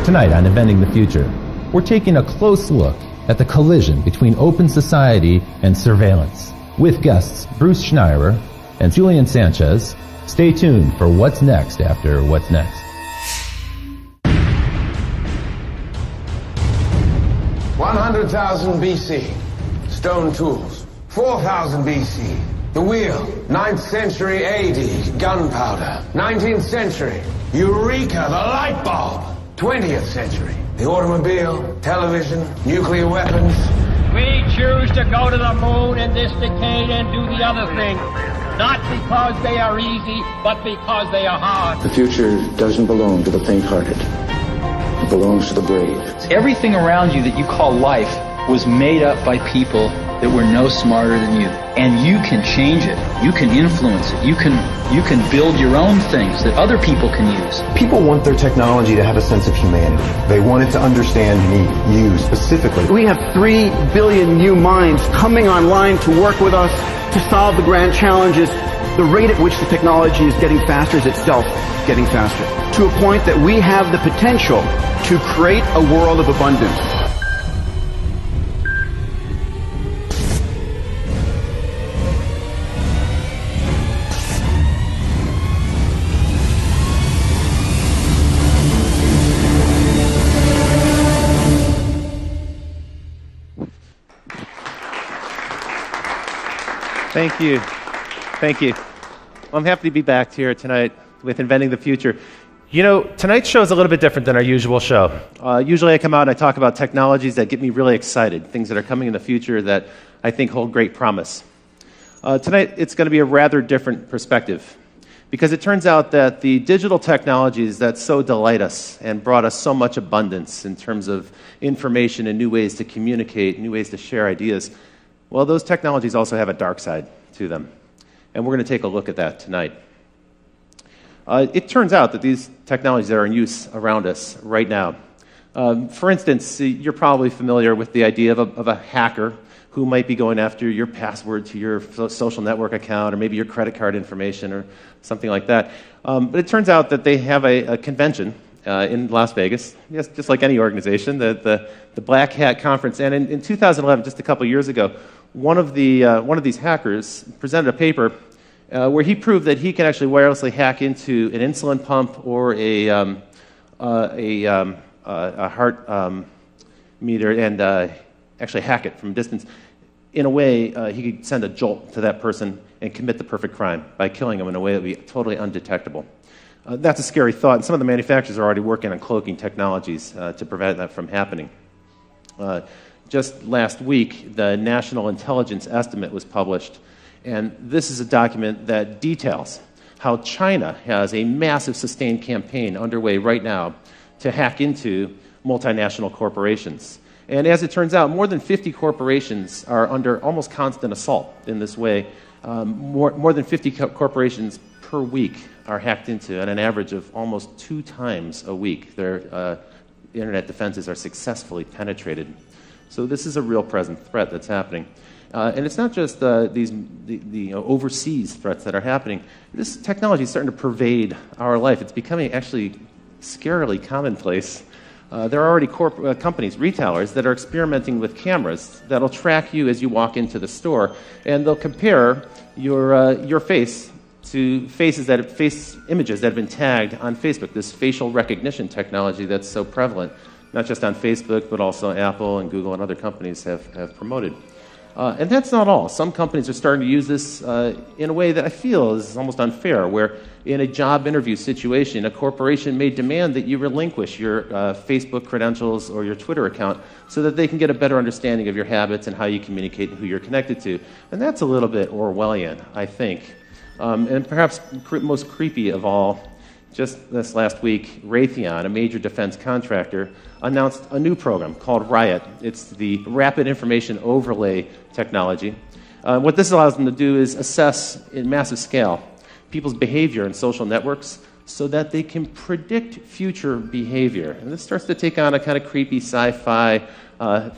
Tonight on Inventing the Future, we're taking a close look at the collision between open society and surveillance. With guests Bruce Schneier and Julian Sanchez, stay tuned for what's next after What's Next. 100,000 BC, stone tools. 4,000 BC, the wheel. 9th century AD, gunpowder. 19th century, Eureka, the light bulb. 20th century, the automobile, television, nuclear weapons. We choose to go to the moon in this decade and do the other thing. Not because they are easy, but because they are hard. The future doesn't belong to the faint-hearted. It belongs to the brave. Everything around you that you call life was made up by people that were no smarter than you. And you can change it. You can influence it. You can build your own things that other people can use. People want their technology to have a sense of humanity. They want it to understand me, you specifically. We have 3 billion new minds coming online to work with us to solve the grand challenges. The rate at which the technology is getting faster is itself getting faster, to a point that we have the potential to create a world of abundance. Thank you. Thank you. Well, I'm happy to be back here tonight with Inventing the Future. You know, tonight's show is a little bit different than our usual show. Usually I come out and I talk about technologies that get me really excited, things that are coming in the future that I think hold great promise. Tonight it's going to be a rather different perspective, because it turns out that the digital technologies that so delight us and brought us so much abundance in terms of information and new ways to communicate, new ways to share ideas, well, those technologies also have a dark side to them. And we're going to take a look at that tonight. It turns out that these technologies that are in use around us right now, for instance, you're probably familiar with the idea of a hacker who might be going after your password to your social network account, or maybe your credit card information, or something like that. But it turns out that they have a convention in Las Vegas, yes, just like any organization, the Black Hat Conference. And in 2011, just a couple years ago, one of these hackers presented a paper where he proved that he can actually wirelessly hack into an insulin pump or a heart meter and actually hack it from a distance. In a way, he could send a jolt to that person and commit the perfect crime by killing him in a way that would be totally undetectable. That's a scary thought, and some of the manufacturers are already working on cloaking technologies to prevent that from happening. Just last week, the National Intelligence Estimate was published, and this is a document that details how China has a massive sustained campaign underway right now to hack into multinational corporations. And as it turns out, more than 50 corporations are under almost constant assault in this way. More than 50 corporations per week are hacked into at an average of almost 2 times a week. Their internet defenses are successfully penetrated. So this is a real present threat that's happening. And it's not just the overseas threats that are happening. This technology is starting to pervade our life. It's becoming actually scarily commonplace. There are already companies, retailers, that are experimenting with cameras that'll track you as you walk into the store, and they'll compare your face to face images that have been tagged on Facebook, this facial recognition technology that's so prevalent, not just on Facebook, but also Apple and Google and other companies have promoted. And that's not all. Some companies are starting to use this in a way that I feel is almost unfair, where in a job interview situation, a corporation may demand that you relinquish your Facebook credentials or your Twitter account so that they can get a better understanding of your habits and how you communicate and who you're connected to. And that's a little bit Orwellian, I think. And perhaps most creepy of all, just this last week, Raytheon, a major defense contractor, announced a new program called Riot. It's the Rapid Information Overlay technology. What this allows them to do is assess in massive scale people's behavior in social networks so that they can predict future behavior. And this starts to take on a kind of creepy sci-fi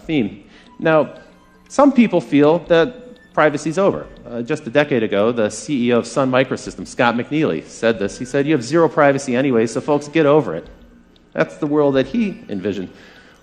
theme. Now, some people feel that privacy's over. Just a decade ago, the CEO of Sun Microsystems, Scott McNealy, said this. He said, "You have zero privacy anyway, so folks, get over it." That's the world that he envisioned.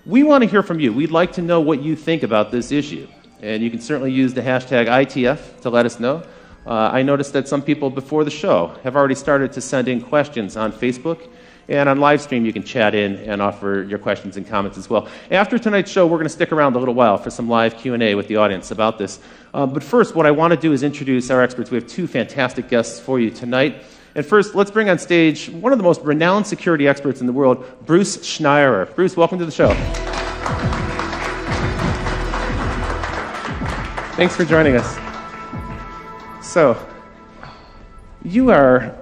We want to hear from you. We'd like to know what you think about this issue. And you can certainly use the hashtag ITF to let us know. I noticed that some people before the show have already started to send in questions on Facebook. And on live stream, you can chat in and offer your questions and comments as well. After tonight's show, we're going to stick around a little while for some live Q&A with the audience about this. But first, what I want to do is introduce our experts. We have two fantastic guests for you tonight. And first, let's bring on stage one of the most renowned security experts in the world, Bruce Schneirer. Bruce, welcome to the show. Thanks for joining us. So, you are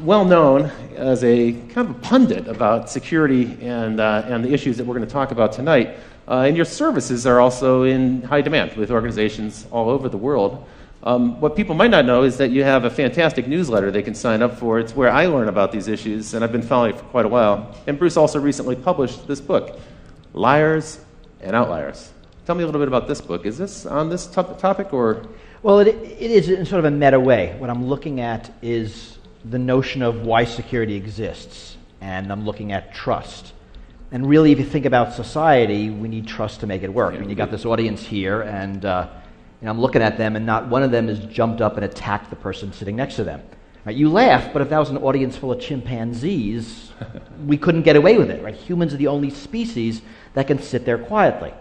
well known as a kind of a pundit about security and the issues that we're going to talk about tonight. And your services are also in high demand with organizations all over the world. What people might not know is that you have a fantastic newsletter they can sign up for. It's where I learn about these issues, and I've been following it for quite a while. And Bruce also recently published this book, Liars and Outliers. Tell me a little bit about this book. Is this on this topic, or? Well, it is in sort of a meta way. What I'm looking at is the notion of why security exists, and I'm looking at trust. And really, if you think about society, we need trust to make it work. I mean, you got this audience here, and I'm looking at them, and not one of them has jumped up and attacked the person sitting next to them. Right? You laugh, but if that was an audience full of chimpanzees, we couldn't get away with it. Right? Humans are the only species that can sit there quietly.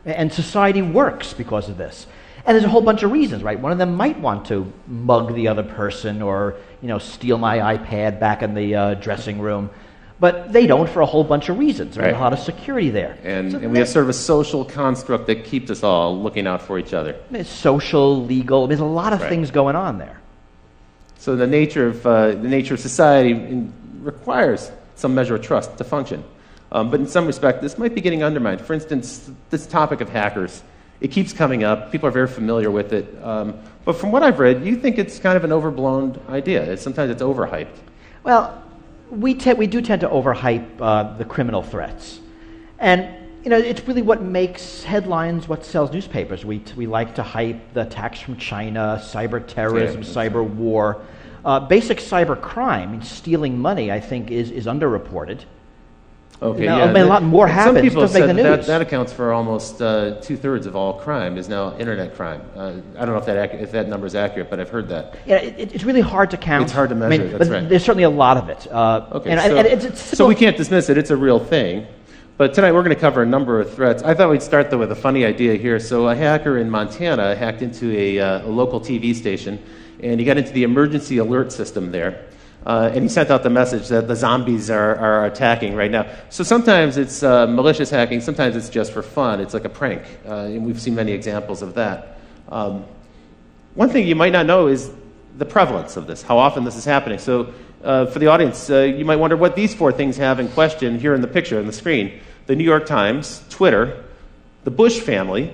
And society works because of this. And there's a whole bunch of reasons, right? One of them might want to mug the other person or, steal my iPad back in the dressing room. But they don't for a whole bunch of reasons. Right? There's a lot of security there. And we have sort of a social construct that keeps us all looking out for each other. It's social, legal. There's a lot of things going on there. So the nature of society requires some measure of trust to function. But in some respect, this might be getting undermined. For instance, this topic of hackers. It keeps coming up. People are very familiar with it. But from what I've read, you think it's kind of an overblown idea. Sometimes it's overhyped. Well, we do tend to overhype the criminal threats. And, it's really what makes headlines, what sells newspapers. We like to hype the attacks from China, cyber terrorism, cyber war. Basic cyber crime, stealing money, I think, is underreported. Okay, a lot more happens. Some people doesn't said make the news. that accounts for almost 2/3 of all crime is now internet crime. I don't know if that number is accurate, but I've heard that. Yeah, it's really hard to count. It's hard to measure. That's right. There's certainly a lot of it. So we can't dismiss it. It's a real thing. But tonight we're going to cover a number of threats. I thought we'd start though with a funny idea here. So a hacker in Montana hacked into a local TV station, and he got into the emergency alert system there. And he sent out the message that the zombies are attacking right now. So sometimes it's malicious hacking, sometimes it's just for fun. It's like a prank, and we've seen many examples of that. One thing you might not know is the prevalence of this, how often this is happening. So for the audience, you might wonder what these four things have in question here in the picture on the screen. The New York Times, Twitter, the Bush family,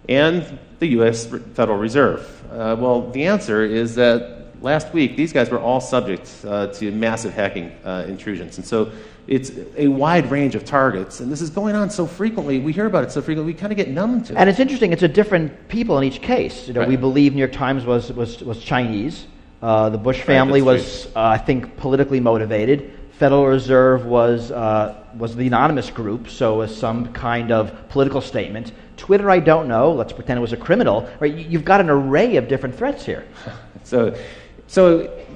and the U.S. Federal Reserve. Well, the answer is that last week, these guys were all subject to massive hacking intrusions. And so it's a wide range of targets. And this is going on so frequently. We hear about it so frequently, we kind of get numb to it. And it's interesting. It's a different people in each case. Right. We believe New York Times was Chinese. The Bush family was, I think, politically motivated. Federal Reserve was the anonymous group, so was some kind of political statement. Twitter, I don't know. Let's pretend it was a criminal. Right? You've got an array of different threats here. So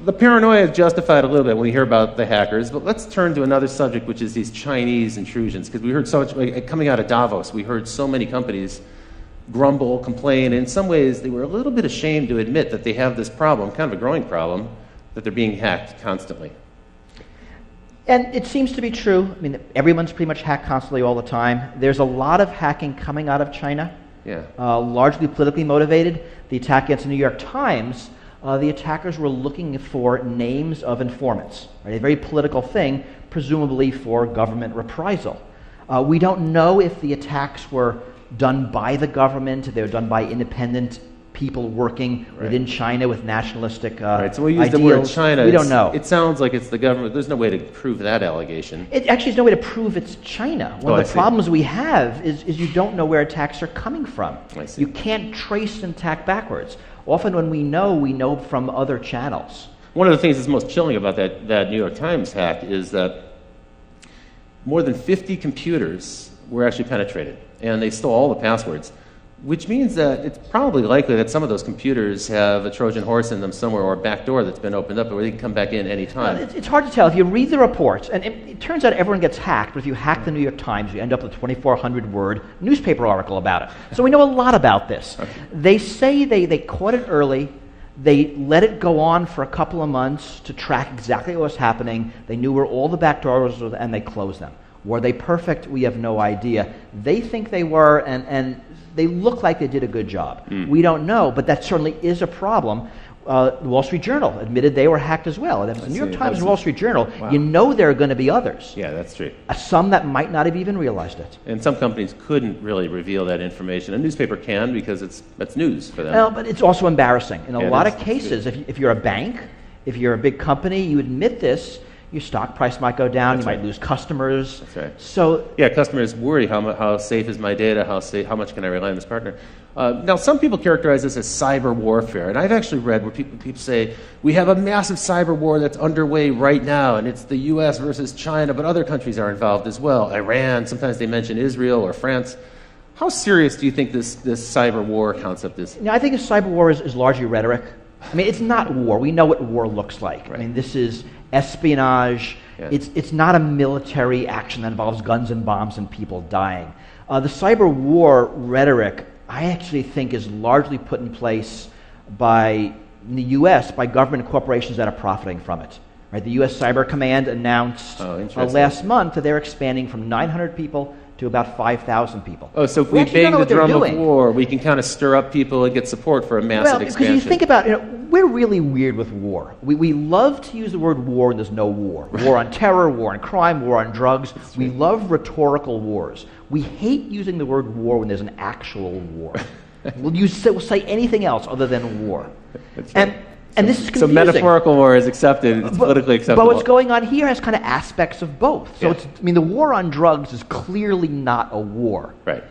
the paranoia is justified a little bit when we hear about the hackers, but let's turn to another subject, which is these Chinese intrusions, because we heard so much, coming out of Davos, we heard so many companies grumble, complain, and in some ways they were a little bit ashamed to admit that they have this problem, kind of a growing problem, that they're being hacked constantly. And it seems to be true. I mean, everyone's pretty much hacked constantly all the time. There's a lot of hacking coming out of China, largely politically motivated. The attack against the New York Times, the attackers were looking for names of informants, right? A very political thing, presumably for government reprisal. We don't know if the attacks were done by the government, if they were done by independent people working within China with nationalistic So we use ideals. the word China. We don't know. It sounds like it's the government. There's no way to prove that allegation. Actually, there's no way to prove it's China. One of the problems we have is you don't know where attacks are coming from. You can't trace an attack backwards. Often when we know from other channels. One of the things that's most chilling about that New York Times hack is that more than 50 computers were actually penetrated, and they stole all the passwords, which means that it's probably likely that some of those computers have a Trojan horse in them somewhere, or a back door that's been opened up where they can come back in any time. It's hard to tell. If you read the reports, and it turns out everyone gets hacked, but if you hack the New York Times, you end up with a 2,400-word newspaper article about it. So we know a lot about this. Okay. They say they caught it early. They let it go on for a couple of months to track exactly what was happening. They knew where all the back doors were, and they closed them. Were they perfect? We have no idea. They think they were, and they look like they did a good job. We don't know, but that certainly is a problem. The Wall Street Journal admitted they were hacked as well. And if the New York Times and Wall Street Journal, you know there are going to be others. Yeah, that's true. Some that might not have even realized it. And some companies couldn't really reveal that information. A newspaper can because that's news for them. Well, but it's also embarrassing. In a lot of cases, if you're a bank, if you're a big company, you admit this, your stock price might go down, you might lose customers. That's right. So customers worry, how safe is my data, how much can I rely on this partner? Now, some people characterize this as cyber warfare, and I've actually read where people say, we have a massive cyber war that's underway right now, and it's the US versus China, but other countries are involved as well. Iran, sometimes they mention Israel or France. How serious do you think this cyber war concept is? I think a cyber war is largely rhetoric. I mean, it's not war. We know what war looks like. Right. I mean, this is espionage. Yeah. It's not a military action that involves guns and bombs and people dying. The cyber war rhetoric, I actually think, is largely put in place in the U.S. by government and corporations that are profiting from it. Right? The U.S. Cyber Command announced last month that they're expanding from 900 people to about 5,000 people. Oh, so if we bang the drum of war, we can kind of stir up people and get support for a massive expansion. Because you think about it, we're really weird with war. We love to use the word war when there's no war. War on terror, war on crime, war on drugs. We love rhetorical wars. We hate using the word war when there's an actual war. We'll say anything else other than war. And this is confusing. So metaphorical war is accepted, it's politically acceptable. But what's going on here has kind of aspects of both. So the war on drugs is clearly not a war. Right.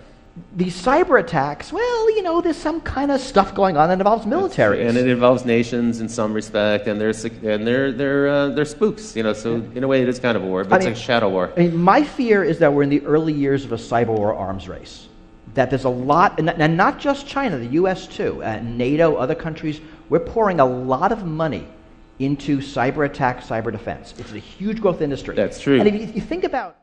These cyber attacks, there's some kind of stuff going on that involves militaries. And it involves nations in some respect, and they're spooks, so in a way it is kind of a war, but it's a shadow war. I mean, my fear is that we're in the early years of a cyber war arms race. That there's a lot, and not just China, the U.S. too, NATO, other countries, we're pouring a lot of money into cyber attack, cyber defense. It's a huge growth industry. That's true. And if you think about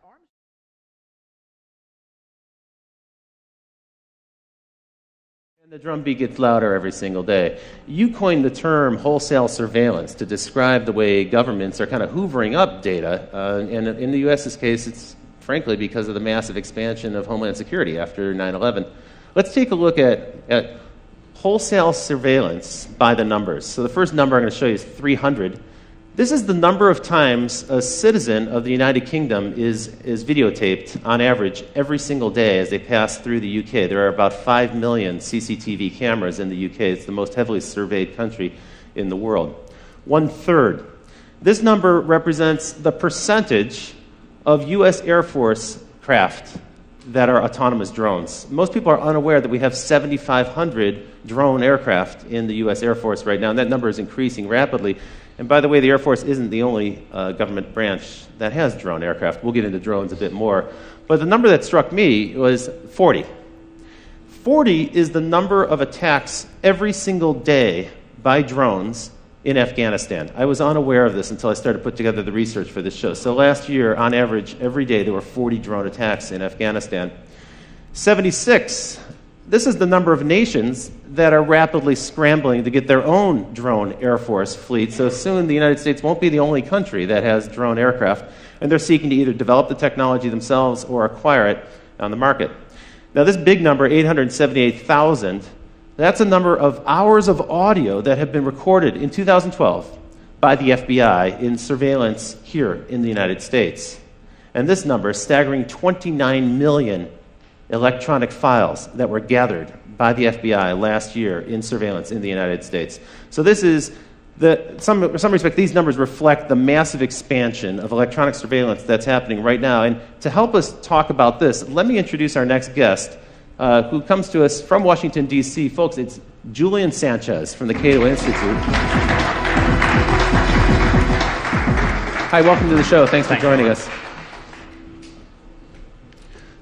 and the drumbeat gets louder every single day. You coined the term wholesale surveillance to describe the way governments are kind of hoovering up data, and in the U.S.'s case, it's frankly because of the massive expansion of Homeland Security after 9/11. Let's take a look at wholesale surveillance by the numbers. So the first number I'm going to show you is 300. This is the number of times a citizen of the United Kingdom is videotaped on average every single day as they pass through the UK. There are about 5 million CCTV cameras in the UK. It's the most heavily surveyed country in the world. 1/3. This number represents the percentage of U.S. Air Force craft that are autonomous drones. Most people are unaware that we have 7,500 drone aircraft in the U.S. Air Force right now, and that number is increasing rapidly. And by the way, the Air Force isn't the only government branch that has drone aircraft. We'll get into drones a bit more. But the number that struck me was 40. 40 is the number of attacks every single day by drones in Afghanistan. I was unaware of this until I started to put together the research for this show. So last year, on average, every day there were 40 drone attacks in Afghanistan. 76, this is the number of nations that are rapidly scrambling to get their own drone Air Force fleet. So soon the United States won't be the only country that has drone aircraft, and they're seeking to either develop the technology themselves or acquire it on the market. Now this big number, 878,000, that's a number of hours of audio that have been recorded in 2012 by the FBI in surveillance here in the United States. And this number is staggering 29 million electronic files that were gathered by the FBI last year in surveillance in the United States. So this is, in some respect, these numbers reflect the massive expansion of electronic surveillance that's happening right now. And to help us talk about this, let me introduce our next guest, who comes to us from Washington, D.C. Folks, it's Julian Sanchez from the Cato Institute. Hi, welcome to the show. Thanks for joining us.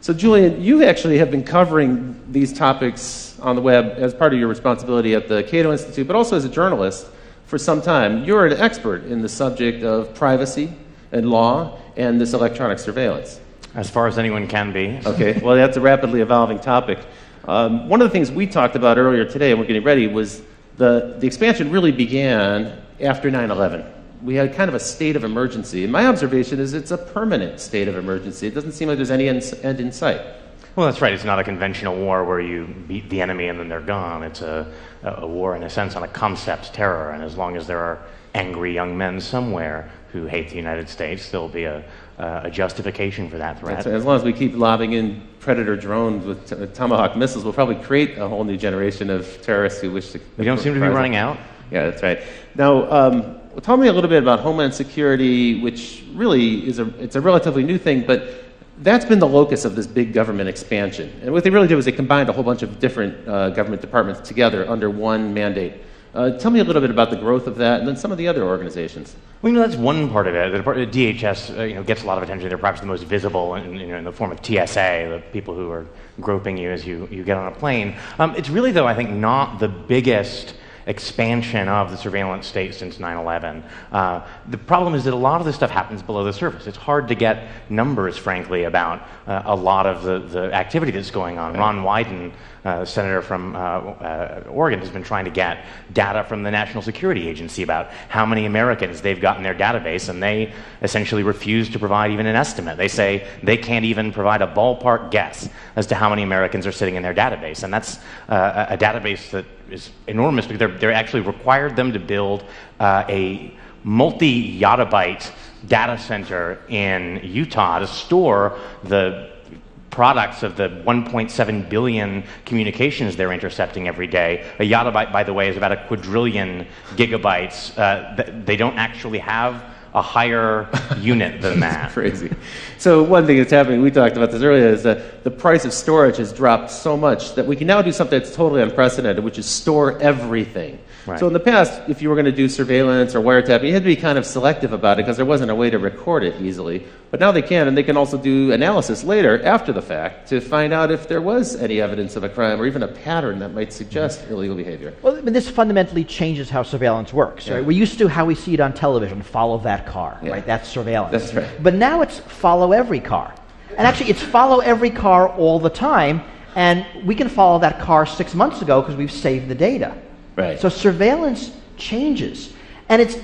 So Julian, you actually have been covering these topics on the web as part of your responsibility at the Cato Institute, but also as a journalist for some time. You're an expert in the subject of privacy and law and this electronic surveillance. As far as anyone can be. Okay, well, that's a rapidly evolving topic. One of the things we talked about earlier today, and we're getting ready, was the expansion really began after 9/11. We had kind of a state of emergency. And my observation is it's a permanent state of emergency. It doesn't seem like there's any end in sight. Well, that's right. It's not a conventional war where you beat the enemy and then they're gone. It's a war, in a sense, on a concept terror. And as long as there are angry young men somewhere who hate the United States, there'll be a justification for that threat. That's right. As long as we keep lobbing in Predator drones with Tomahawk missiles, we'll probably create a whole new generation of terrorists who wish to... We don't seem to be running out. Yeah, that's right. Now, tell me a little bit about Homeland Security, which really it's a relatively new thing, but that's been the locus of this big government expansion. And what they really did was they combined a whole bunch of different government departments together under one mandate. Tell me a little bit about the growth of that and then some of the other organizations. Well, that's one part of it. The DHS gets a lot of attention. They're perhaps the most visible in the form of TSA, the people who are groping you as you get on a plane. It's really, though, I think, not the biggest expansion of the surveillance state since 9/11. The problem is that a lot of this stuff happens below the surface. It's hard to get numbers, frankly, about a lot of the activity that's going on. Ron Wyden, senator from Oregon, has been trying to get data from the National Security Agency about how many Americans they've got in their database, and they essentially refuse to provide even an estimate. They say they can't even provide a ballpark guess as to how many Americans are sitting in their database, and that's a database that is enormous because they're actually required them to build a multi-yottabyte data center in Utah to store the products of the 1.7 billion communications they're intercepting every day. A yottabyte, by the way, is about a quadrillion gigabytes. They don't actually have a higher unit than that. That's crazy. So one thing that's happening, we talked about this earlier, is that the price of storage has dropped so much that we can now do something that's totally unprecedented, which is store everything. Right. So in the past, if you were going to do surveillance or wiretapping, you had to be kind of selective about it because there wasn't a way to record it easily. But now they can, and they can also do analysis later, after the fact, to find out if there was any evidence of a crime or even a pattern that might suggest illegal behavior. Well, but this fundamentally changes how surveillance works. Yeah. Right? We're used to how we see it on television, follow that car, Yeah. right? That's surveillance. That's right. But now it's follow every car. And actually, it's follow every car all the time, and we can follow that car 6 months ago because we've saved the data. Right. So surveillance changes. And it's,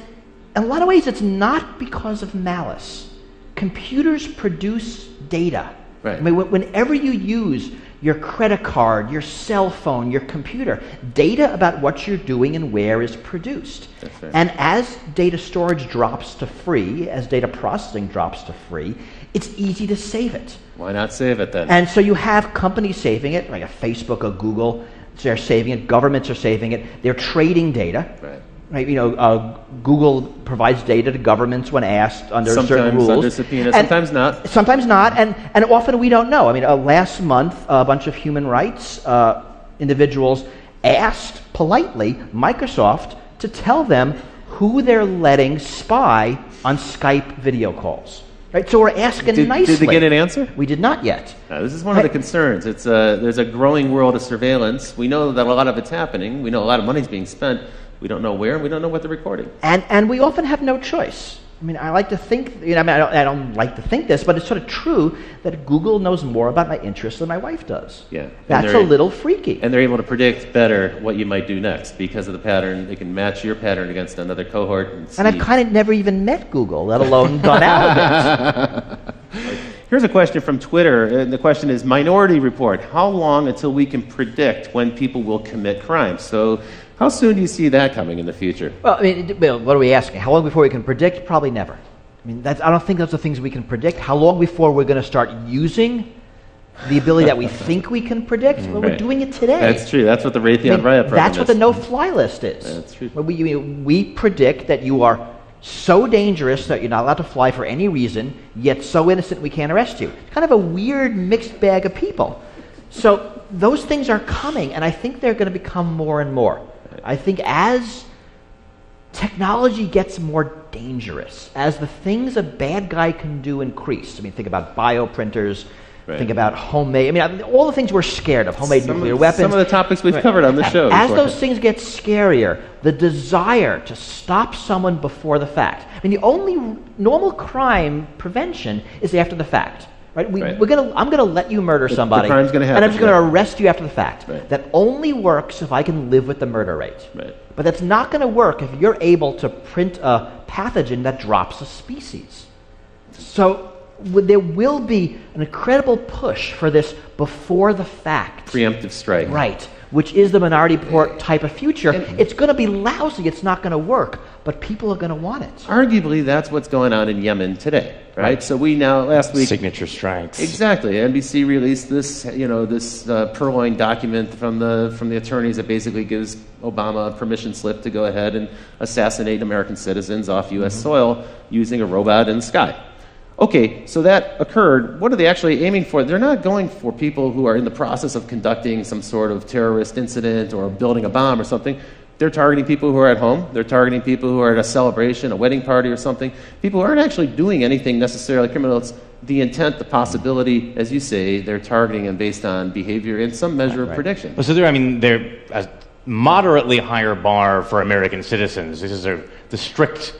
in a lot of ways, it's not because of malice. Computers produce data. Right. I mean, whenever you use your credit card, your cell phone, your computer, data about what you're doing and where is produced. That's right. And as data storage drops to free, as data processing drops to free, it's easy to save it. Why not save it then? And so you have companies saving it, like a Facebook, a Google, they're saving it, governments are saving it, they're trading data. Right. Right, Google provides data to governments when asked under certain rules. Sometimes under subpoena, sometimes not. Sometimes not, and often we don't know. I mean, last month, a bunch of human rights individuals asked politely Microsoft to tell them who they're letting spy on Skype video calls. Right, so we're asking nicely. Did they get an answer? We did not yet. This is one of the concerns. There's a growing world of surveillance. We know that a lot of it's happening. We know a lot of money's being spent. We don't know where, and we don't know what they're recording. And we often have no choice. I mean, I like to think, I don't like to think this, but it's sort of true that Google knows more about my interests than my wife does. Yeah. That's a little freaky. And they're able to predict better what you might do next because of the pattern. They can match your pattern against another cohort. And I've kind of never even met Google, let alone gone out of it. Here's a question from Twitter, and the question is, Minority Report, how long until we can predict when people will commit crimes? So how soon do you see that coming in the future? Well, I mean, what are we asking? How long before we can predict? Probably never. I mean, I don't think those are things we can predict. How long before we're going to start using the ability that we think we can predict? Well, we're doing it today. That's true. That's what the Raytheon Riot program That's is. what the no-fly list is. That's true. We predict that you are so dangerous that you're not allowed to fly for any reason, yet so innocent we can't arrest you. Kind of a weird mixed bag of people. So those things are coming, and I think they're going to become more and more. I think as technology gets more dangerous, as the things a bad guy can do increase, I mean, think about bioprinters, Think about homemade. I mean, all the things we're scared of. Homemade nuclear weapons. Some of the topics we've covered on the show. As those things get scarier, the desire to stop someone before the fact. I mean, the only normal crime prevention is after the fact. Right? I'm going to let you murder somebody, the crime's gonna happen, and I'm just going to arrest you after the fact. Right. That only works if I can live with the murder rate. Right. But that's not going to work if you're able to print a pathogen that drops a species. So there will be an incredible push for this before the fact. Preemptive strike. Right. Which is the minority report type of future. It's going to be lousy. It's not going to work. But people are going to want it. Arguably, that's what's going on in Yemen today, right? So we now, last week... Signature strikes. Exactly. NBC released this, this purloined document from the attorneys that basically gives Obama a permission slip to go ahead and assassinate American citizens off U.S. soil using a robot in the sky. Okay, so that occurred. What are they actually aiming for? They're not going for people who are in the process of conducting some sort of terrorist incident or building a bomb or something. They're targeting people who are at home. They're targeting people who are at a celebration, a wedding party or something. People who aren't actually doing anything necessarily criminal. It's the intent, the possibility, as you say, they're targeting them based on behavior and some measure of prediction. Well, so they're a moderately higher bar for American citizens. This is the strict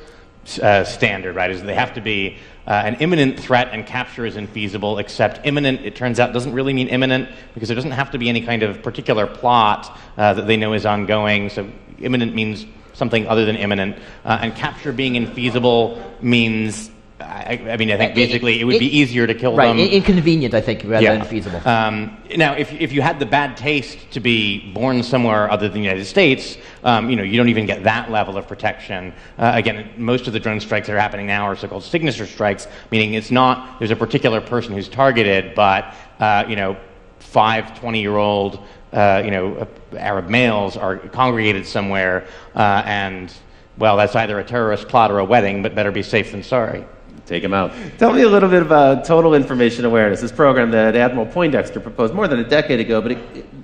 standard, right? Is they have to be an imminent threat, and capture is infeasible, except imminent, it turns out, doesn't really mean imminent, because there doesn't have to be any kind of particular plot that they know is ongoing. So imminent means something other than imminent. And capture being infeasible means, I think basically it would be easier to kill them. Right, inconvenient, I think, rather than feasible. Now, if you had the bad taste to be born somewhere other than the United States, you don't even get that level of protection. Again, most of the drone strikes that are happening now are so-called signature strikes, meaning it's not there's a particular person who's targeted, but 5 20-year-old Arab males are congregated somewhere, and well, that's either a terrorist plot or a wedding, but better be safe than sorry. Take them out. Tell me a little bit about total information awareness, this program that Admiral Poindexter proposed more than a decade ago, but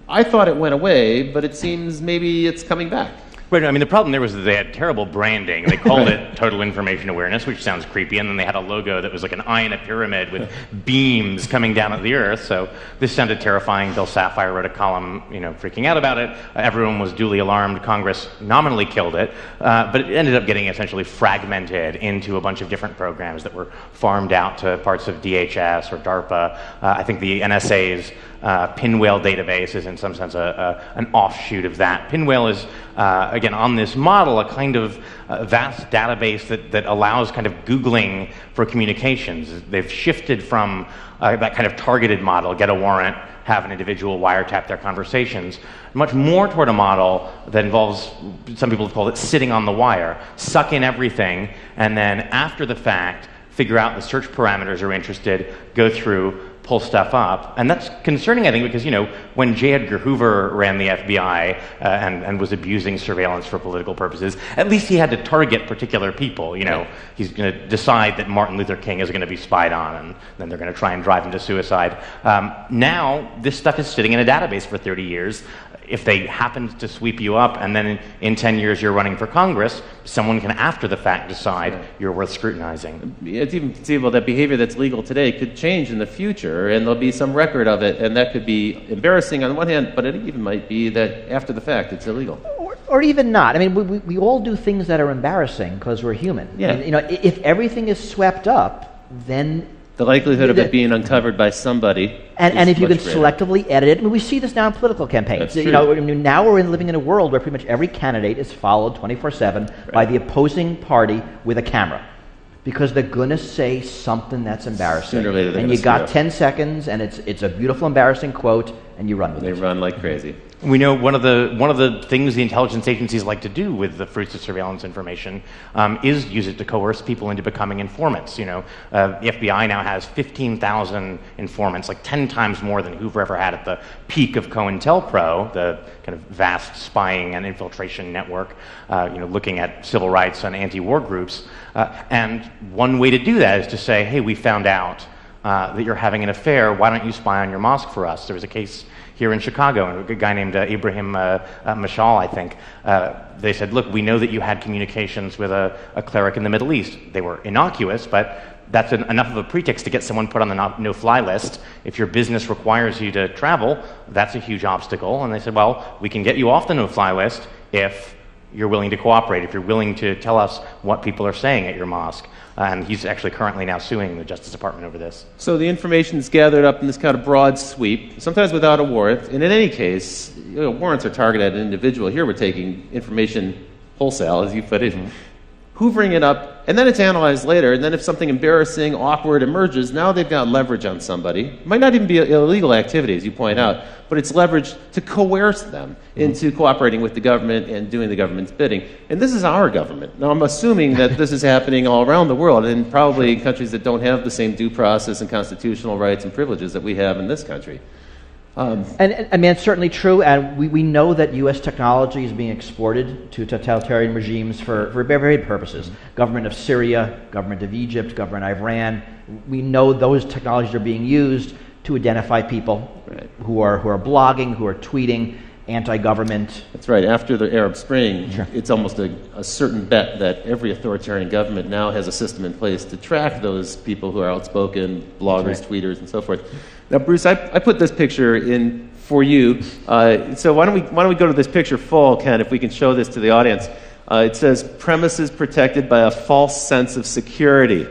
I thought it went away, but it seems maybe it's coming back. Right, I mean, the problem there was that they had terrible branding. They called it Total Information Awareness, which sounds creepy, and then they had a logo that was like an eye in a pyramid with beams coming down at the earth, so this sounded terrifying. Bill Sapphire wrote a column, freaking out about it. Everyone was duly alarmed. Congress nominally killed it, but it ended up getting essentially fragmented into a bunch of different programs that were farmed out to parts of DHS or DARPA. I think the NSA's Pinwheel database is in some sense an offshoot of that. Pinwheel is, again, on this model, a kind of vast database that allows kind of Googling for communications. They've shifted from that kind of targeted model, get a warrant, have an individual wiretap their conversations, much more toward a model that involves, some people have called it sitting on the wire, suck in everything, and then after the fact, figure out the search parameters you're interested, go through, pull stuff up. And that's concerning, I think, because, when J. Edgar Hoover ran the FBI and was abusing surveillance for political purposes, at least he had to target particular people. He's going to decide that Martin Luther King is going to be spied on, and then they're going to try and drive him to suicide. Now, this stuff is sitting in a database for 30 years. If they happen to sweep you up and then in 10 years you're running for Congress, someone can after the fact decide you're worth scrutinizing. It's even conceivable that behavior that's legal today could change in the future, and there'll be some record of it, and that could be embarrassing on one hand, but it even might be that after the fact it's illegal. Or even not. I mean, we all do things that are embarrassing because we're human. Yeah. And, if everything is swept up, then the likelihood of it being uncovered by somebody, and if you can greater. Selectively edit it, we see this now in political campaigns. That's true. Now we're living in a world where pretty much every candidate is followed 24/7 by the opposing party with a camera, because they're going to say something that's embarrassing. Sooner or later, and you got 10 seconds, and it's a beautiful, embarrassing quote, and you run with it. They run like crazy. We know one of the things the intelligence agencies like to do with the fruits of surveillance information is use it to coerce people into becoming informants. The FBI now has 15,000 informants, like 10 times more than Hoover ever had at the peak of COINTELPRO, the kind of vast spying and infiltration network, looking at civil rights and anti-war groups. And one way to do that is to say, hey, we found out that you're having an affair. Why don't you spy on your mosque for us? There was a case here in Chicago, a guy named Ibrahim Mashal, I think. They said, look, we know that you had communications with a cleric in the Middle East. They were innocuous, but that's enough of a pretext to get someone put on the no-fly list. If your business requires you to travel, that's a huge obstacle. And they said, well, we can get you off the no-fly list if you're willing to cooperate, if you're willing to tell us what people are saying at your mosque. And he's actually currently now suing the Justice Department over this. So the information is gathered up in this kind of broad sweep, sometimes without a warrant. And in any case, warrants are targeted at an individual. Here we're taking information wholesale, as you put it, hoovering it up, and then it's analyzed later. And then if something embarrassing, awkward emerges, now they've got leverage on somebody. It might not even be illegal activity, as you point out, but it's leverage to coerce them into cooperating with the government and doing the government's bidding. And this is our government. Now, I'm assuming that this is happening all around the world, and probably in countries that don't have the same due process and constitutional rights and privileges that we have in this country. And I mean, it's certainly true, and we know that U.S. technology is being exported to totalitarian regimes for varied purposes. Government of Syria, government of Egypt, government of Iran. We know those technologies are being used to identify people who are blogging, who are tweeting, anti-government. That's right. After the Arab Spring, it's almost a certain bet that every authoritarian government now has a system in place to track those people who are outspoken, bloggers, tweeters, and so forth. Now, Bruce, I put this picture in for you. So why don't we go to this picture full, Ken, if we can show this to the audience. It says, premises protected by a false sense of security.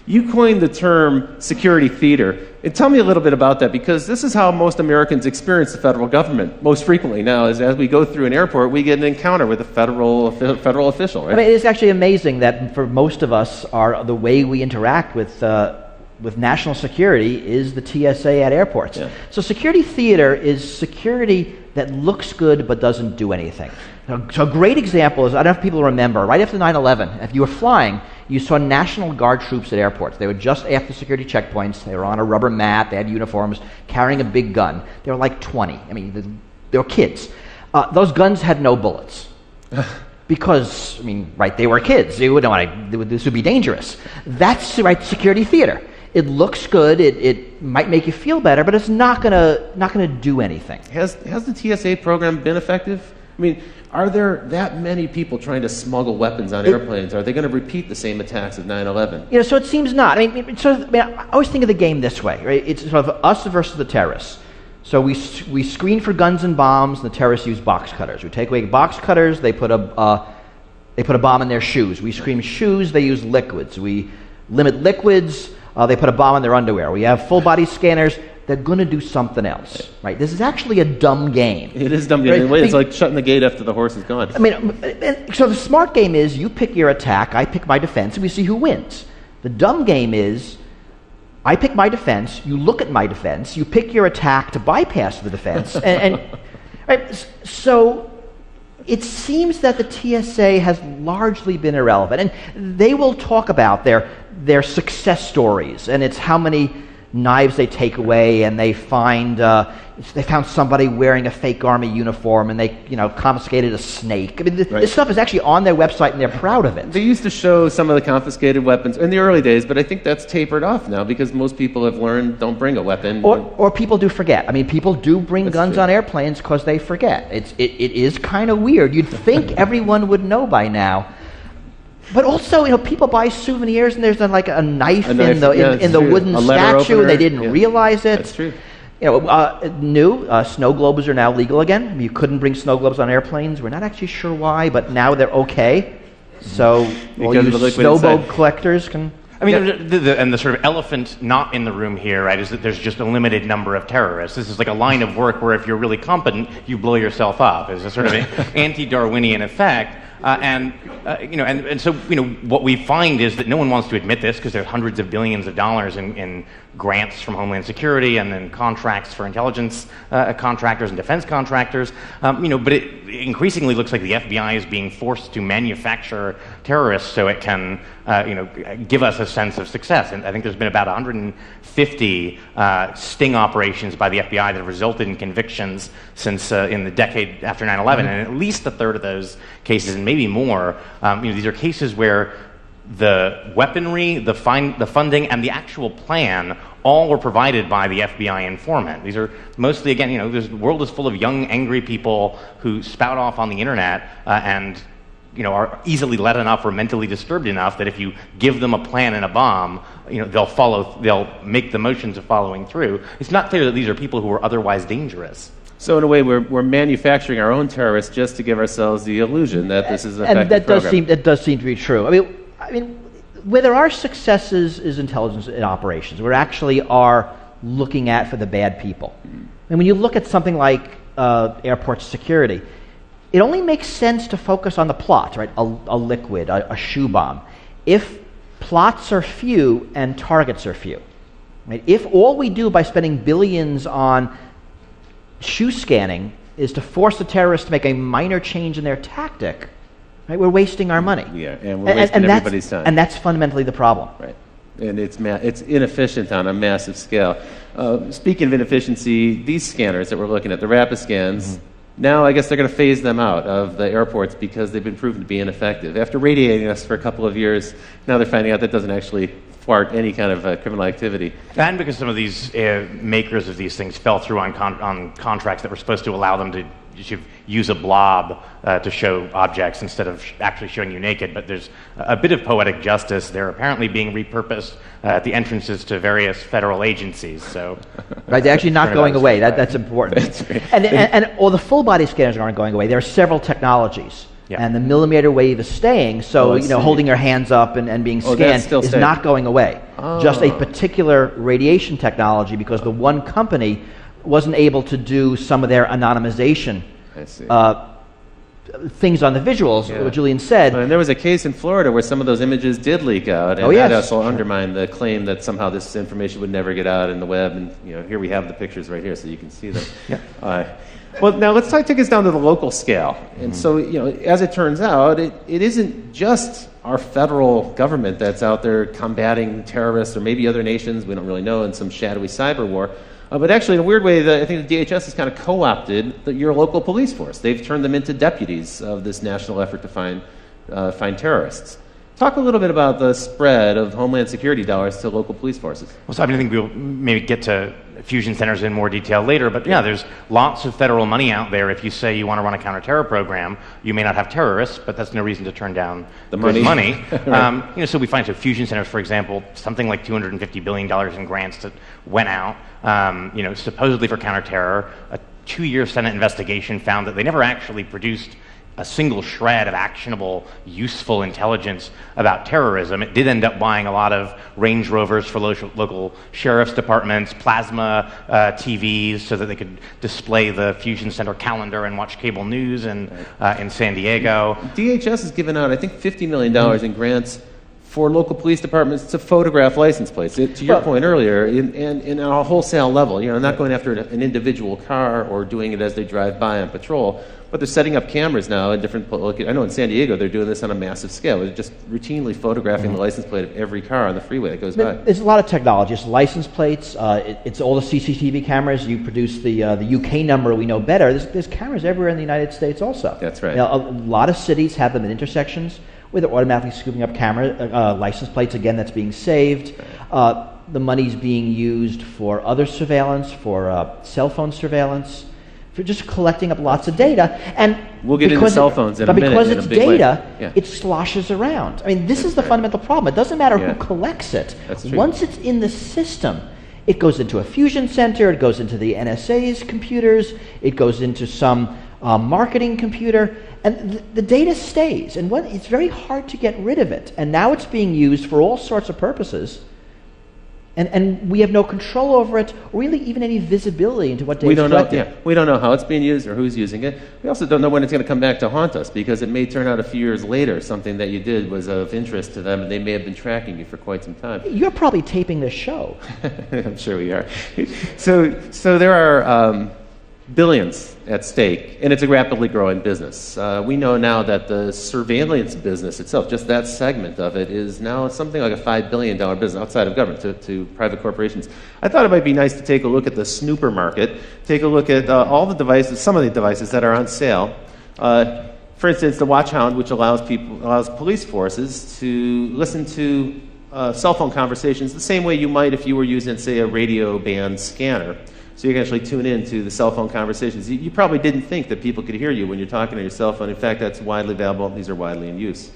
You coined the term security theater. And tell me a little bit about that, because this is how most Americans experience the federal government most frequently now. Is as we go through an airport, we get an encounter with a federal official, right? I mean, it's actually amazing that for most of us, the way we interact with national security is the TSA at airports. Yeah. So security theater is security that looks good but doesn't do anything. So a great example is, I don't know if people remember, right after 9/11, if you were flying, you saw National Guard troops at airports. They were just after security checkpoints. They were on a rubber mat. They had uniforms, carrying a big gun. They were like 20. I mean, they were kids. Those guns had no bullets. Because, I mean, right, they were kids. They wouldn't want to, this would be dangerous. That's right, security theater. It looks good. It might make you feel better, but it's not gonna do anything. Has the TSA program been effective? I mean, are there that many people trying to smuggle weapons on airplanes? Are they going to repeat the same attacks of 9/11? So it seems not. I mean, I always think of the game this way, right? It's sort of us versus the terrorists. So we screen for guns and bombs, and the terrorists use box cutters. We take away box cutters, they put a bomb in their shoes. We screen shoes, they use liquids. We limit liquids, they put a bomb in their underwear. We have full body scanners. They're going to do something else, right? This is actually a dumb game. It is dumb game. Right? It's like shutting the gate after the horse is gone. I mean, so the smart game is you pick your attack, I pick my defense, and we see who wins. The dumb game is I pick my defense, you look at my defense, you pick your attack to bypass the defense, and right? So it seems that the TSA has largely been irrelevant, and they will talk about their success stories, and it's how many knives they take away, and they found somebody wearing a fake army uniform, and they confiscated a snake. I mean, this stuff is actually on their website, and they're proud of it. They used to show some of the confiscated weapons in the early days, but I think that's tapered off now because most people have learned don't bring a weapon. Or people do forget. I mean, people do bring guns on airplanes because they forget. It is kind of weird. You'd think everyone would know by now. But also, people buy souvenirs, and there's like a knife in the wooden statue, and they didn't realize it. That's true. Snow globes are now legal again. I mean, you couldn't bring snow globes on airplanes. We're not actually sure why, but now they're okay. So all you snow globe collectors can. I mean, and the sort of elephant not in the room here, right, is that there's just a limited number of terrorists. This is like a line of work where if you're really competent, you blow yourself up. It's a sort of anti-Darwinian effect. So what we find is that no one wants to admit this because there's hundreds of billions of dollars in grants from Homeland Security and then contracts for intelligence contractors and defense contractors. But it increasingly looks like the FBI is being forced to manufacture terrorists so it can give us a sense of success. And I think there's been about 150 sting operations by the FBI that have resulted in convictions since in the decade after 9/11, and at least a third of those cases, and maybe more, these are cases where the weaponry, the funding, and the actual plan all were provided by the FBI informant. These are mostly, again, the world is full of young, angry people who spout off on the internet and are easily led enough or mentally disturbed enough that if you give them a plan and a bomb, they'll make the motions of following through. It's not clear that these are people who are otherwise dangerous. So in a way, we're manufacturing our own terrorists just to give ourselves the illusion that this is an effective program. That does seem to be true. I mean, where there are successes is intelligence in operations. We actually are looking at for the bad people. And when you look at something like airport security, it only makes sense to focus on the plot, right? A liquid, a shoe bomb. If plots are few and targets are few, right? If all we do by spending billions on shoe scanning is to force the terrorists to make a minor change in their tactic, right? We're wasting our money. Yeah, and we're wasting everybody's time. And that's fundamentally the problem. Right. And it's inefficient on a massive scale. Speaking of inefficiency, these scanners that we're looking at, the rapid scans, now I guess they're going to phase them out of the airports because they've been proven to be ineffective. After radiating us for a couple of years, now they're finding out that doesn't actually thwart any kind of criminal activity. And because some of these makers of these things fell through on contracts that were supposed to allow them to use a blob to show objects instead of actually showing you naked. But there's a bit of poetic justice. They're apparently being repurposed at the entrances to various federal agencies. So, right, they're actually not going away. That's important. That's right. And all the full body scanners aren't going away. There are several technologies. Yeah. And the millimeter wave is staying, so holding your hands up and being scanned is not going away. Just a particular radiation technology, because the one company wasn't able to do some of their anonymization things on the visuals, what Julian said. And there was a case in Florida where some of those images did leak out, and that also undermined the claim that somehow this information would never get out in the web. And here we have the pictures right here, so you can see them. Well, now let's take us down to the local scale. And so, as it turns out, it isn't just our federal government that's out there combating terrorists or maybe other nations, we don't really know, in some shadowy cyber war. But actually, in a weird way, I think the DHS has kind of co-opted your local police force. They've turned them into deputies of this national effort to find terrorists. Talk a little bit about the spread of Homeland Security dollars to local police forces. Well, so I think we'll maybe get to fusion centers in more detail later, but there's lots of federal money out there. If you say you want to run a counterterror program, you may not have terrorists, but that's no reason to turn down the money. Right. So we find fusion centers, for example, something like $250 billion in grants that went out, supposedly for counterterror. A 2-year Senate investigation found that they never actually produced a single shred of actionable, useful intelligence about terrorism. It did end up buying a lot of Range Rovers for local sheriff's departments, plasma TVs so that they could display the Fusion Center calendar and watch cable news in San Diego. DHS has given out, I think, $50 million in grants for local police departments to photograph license plates. To your point earlier, in a wholesale level, not going after an individual car or doing it as they drive by on patrol, but they're setting up cameras now in different. I know in San Diego they're doing this on a massive scale. They're just routinely photographing the license plate of every car on the freeway that goes by. There's a lot of technology. It's license plates. It's all the CCTV cameras. You produce the UK number. We know better. There's cameras everywhere in the United States also. That's right. A lot of cities have them in intersections where they're automatically scooping up camera license plates. Again, that's being saved. The money's being used for other surveillance, for cell phone surveillance, for just collecting up lots of data. And we'll get into cell phones in a minute. But because it's data, it sloshes around. I mean, this is the fundamental problem. It doesn't matter who collects it. That's true. Once it's in the system, it goes into a fusion center, it goes into the NSA's computers, it goes into some marketing computer, and the data stays. And it's very hard to get rid of it. And now it's being used for all sorts of purposes. And we have no control over it, or really even any visibility into what data is collected. We don't know how it's being used or who's using it. We also don't know when it's going to come back to haunt us, because it may turn out a few years later something that you did was of interest to them, and they may have been tracking you for quite some time. You're probably taping this show. I'm sure we are. So there are billions at stake, and it's a rapidly growing business. We know now that the surveillance business itself, just that segment of it, is now something like a $5 billion business outside of government to private corporations. I thought it might be nice to take a look at the snooper market, take a look at all the devices, some of the devices that are on sale. For instance, the watch hound, which allows police forces to listen to cell phone conversations the same way you might if you were using, say, a radio band scanner. So you can actually tune in to the cell phone conversations. You probably didn't think that people could hear you when you're talking to your cell phone. In fact, that's widely available. These are widely in use.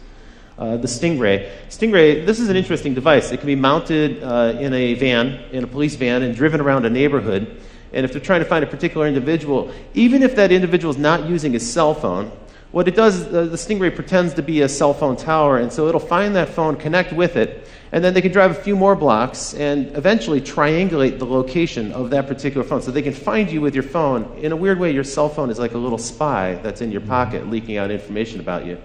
The Stingray. Stingray, this is an interesting device. It can be mounted in a van, in a police van, and driven around a neighborhood. And if they're trying to find a particular individual, even if that individual is not using his cell phone, what it does, the Stingray pretends to be a cell phone tower, and so it'll find that phone, connect with it, and then they can drive a few more blocks and eventually triangulate the location of that particular phone. So they can find you with your phone. In a weird way, your cell phone is like a little spy that's in your pocket, leaking out information about you.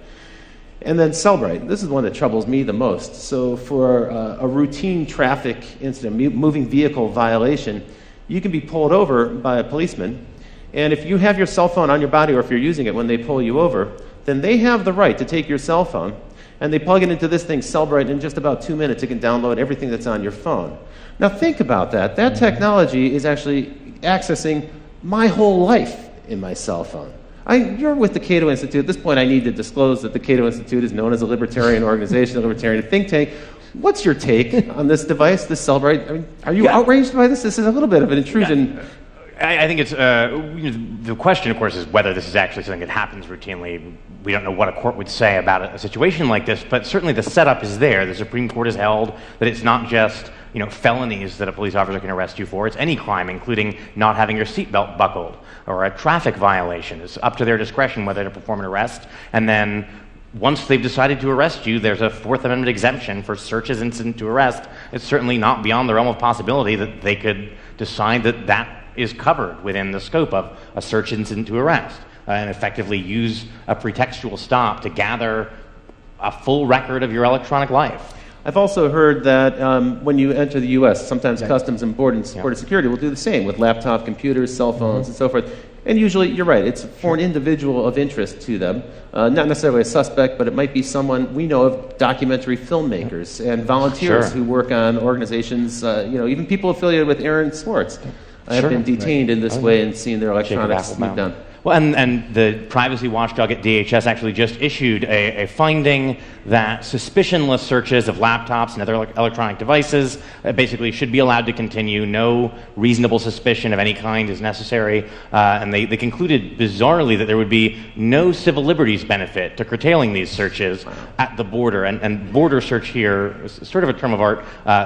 And then Cellbrite. This is one that troubles me the most. So for a routine traffic incident, moving vehicle violation, you can be pulled over by a policeman, and if you have your cell phone on your body, or if you're using it when they pull you over, then they have the right to take your cell phone, and they plug it into this thing, Cellbrite, and in just about 2 minutes it can download everything that's on your phone. Now think about that. That technology is actually accessing my whole life in my cell phone. You're with the Cato Institute. At this point, I need to disclose that the Cato Institute is known as a libertarian organization, a libertarian think tank. What's your take on this device, this Cellbrite? I mean, are you outraged by this? This is a little bit of an intrusion. Yeah. I think it's the question, of course, is whether this is actually something that happens routinely. We don't know what a court would say about a situation like this, but certainly the setup is there. The Supreme Court has held that it's not just felonies that a police officer can arrest you for. It's any crime, including not having your seatbelt buckled or a traffic violation. It's up to their discretion whether to perform an arrest, and then once they've decided to arrest you, there's a Fourth Amendment exemption for searches incident to arrest. It's certainly not beyond the realm of possibility that they could decide that that is covered within the scope of a search incident to arrest, and effectively use a pretextual stop to gather a full record of your electronic life. I've also heard that when you enter the U.S., sometimes Customs and Border Security will do the same with laptop computers, cell phones, and so forth. And usually, you're right, it's for an individual of interest to them. Not necessarily a suspect, but it might be someone we know of, documentary filmmakers and volunteers who work on organizations, even people affiliated with Aaron Swartz have been detained in this way and seen their electronics moved down. Well, and the privacy watchdog at DHS actually just issued a finding that suspicionless searches of laptops and other electronic devices basically should be allowed to continue. No reasonable suspicion of any kind is necessary. And they concluded bizarrely that there would be no civil liberties benefit to curtailing these searches at the border. And border search here is sort of a term of art.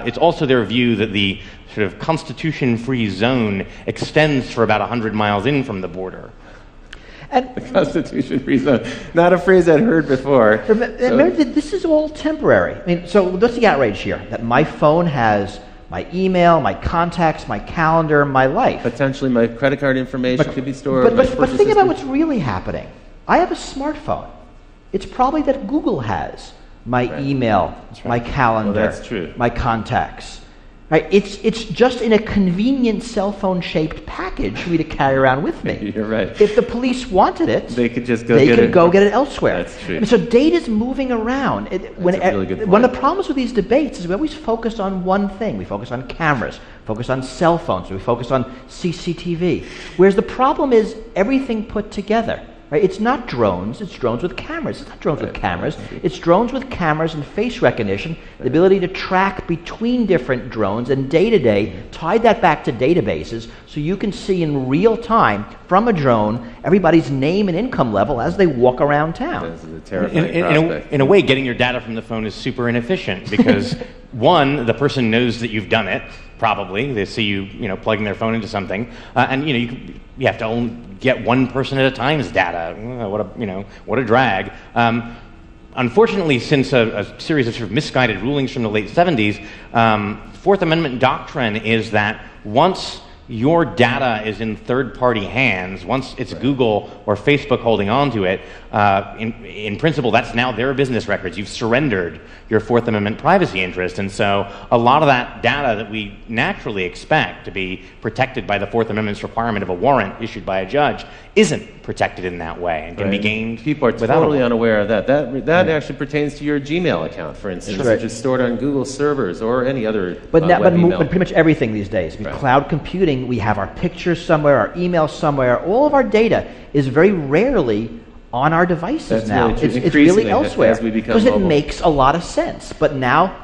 It's also their view that the sort of constitution-free zone extends for about 100 miles in from the border. And the Constitution-free zone. Not a phrase I'd heard before. Remember, this is all temporary. I mean, so what's the outrage here? That my phone has my email, my contacts, my calendar, my life. Potentially my credit card information could be stored. But think about what's really happening. I have a smartphone. It's probably that Google has my email, my calendar, my contacts. Right? It's just in a convenient cell phone shaped package for me to carry around with me. You're right. If the police wanted it, they could just go get it. Go get it elsewhere. That's true. I mean, so data's moving around. One of the problems with these debates is we always focus on one thing. We focus on cameras, focus on cell phones, we focus on CCTV. Whereas the problem is everything put together. Right? It's not drones, it's drones with cameras. It's not drones with cameras. It's drones with cameras and face recognition, the ability to track between different drones and day-to-day, tie that back to databases so you can see in real time from a drone everybody's name and income level as they walk around town. This is a terrifying prospect. In a way, getting your data from the phone is super inefficient because, one, the person knows that you've done it, probably. They see you plugging their phone into something, and you have to only get one person at a time's data. What a drag. Unfortunately, since a series of sort of misguided rulings from the late 70s, Fourth Amendment doctrine is that once your data is in third-party hands, once it's Google or Facebook holding on to it, in principle, that's now their business records. You've surrendered your Fourth Amendment privacy interest. And so a lot of that data that we naturally expect to be protected by the Fourth Amendment's requirement of a warrant issued by a judge isn't protected in that way and can be gained. People are totally unaware of that. That actually pertains to your Gmail account, for instance, which is stored on Google servers or any other but pretty much everything these days. I mean, cloud computing, we have our pictures somewhere, our emails somewhere. All of our data is very rarely on our devices That's now. really true. It's really Increasingly, elsewhere as we become because it mobile. makes a lot of sense. But now,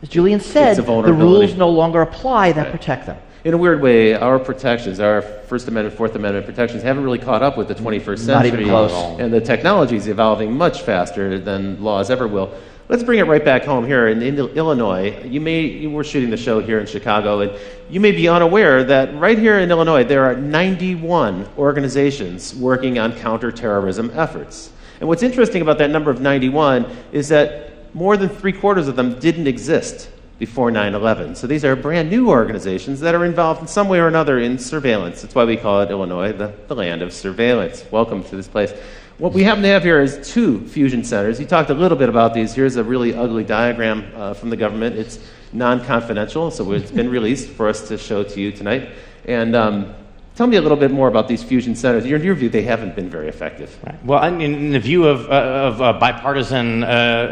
as Julian said, It's a the vulnerability. rules no longer apply that protect them. In a weird way, our protections, our First Amendment, Fourth Amendment protections, haven't really caught up with the 21st century. Not even close. And the technology is evolving much faster than laws ever will. Let's bring it right back home here in Illinois. You were shooting the show here in Chicago, and you may be unaware that right here in Illinois, there are 91 organizations working on counterterrorism efforts. And what's interesting about that number of 91 is that more than 3/4 of them didn't exist before 9/11. So these are brand new organizations that are involved in some way or another in surveillance. That's why we call it Illinois, the land of surveillance. Welcome to this place. What we happen to have here is 2 fusion centers. You talked a little bit about these. Here's a really ugly diagram from the government. It's non-confidential, so it's been released for us to show to you tonight. And tell me a little bit more about these fusion centers. In your view, they haven't been very effective. Right. Well, in the view of a bipartisan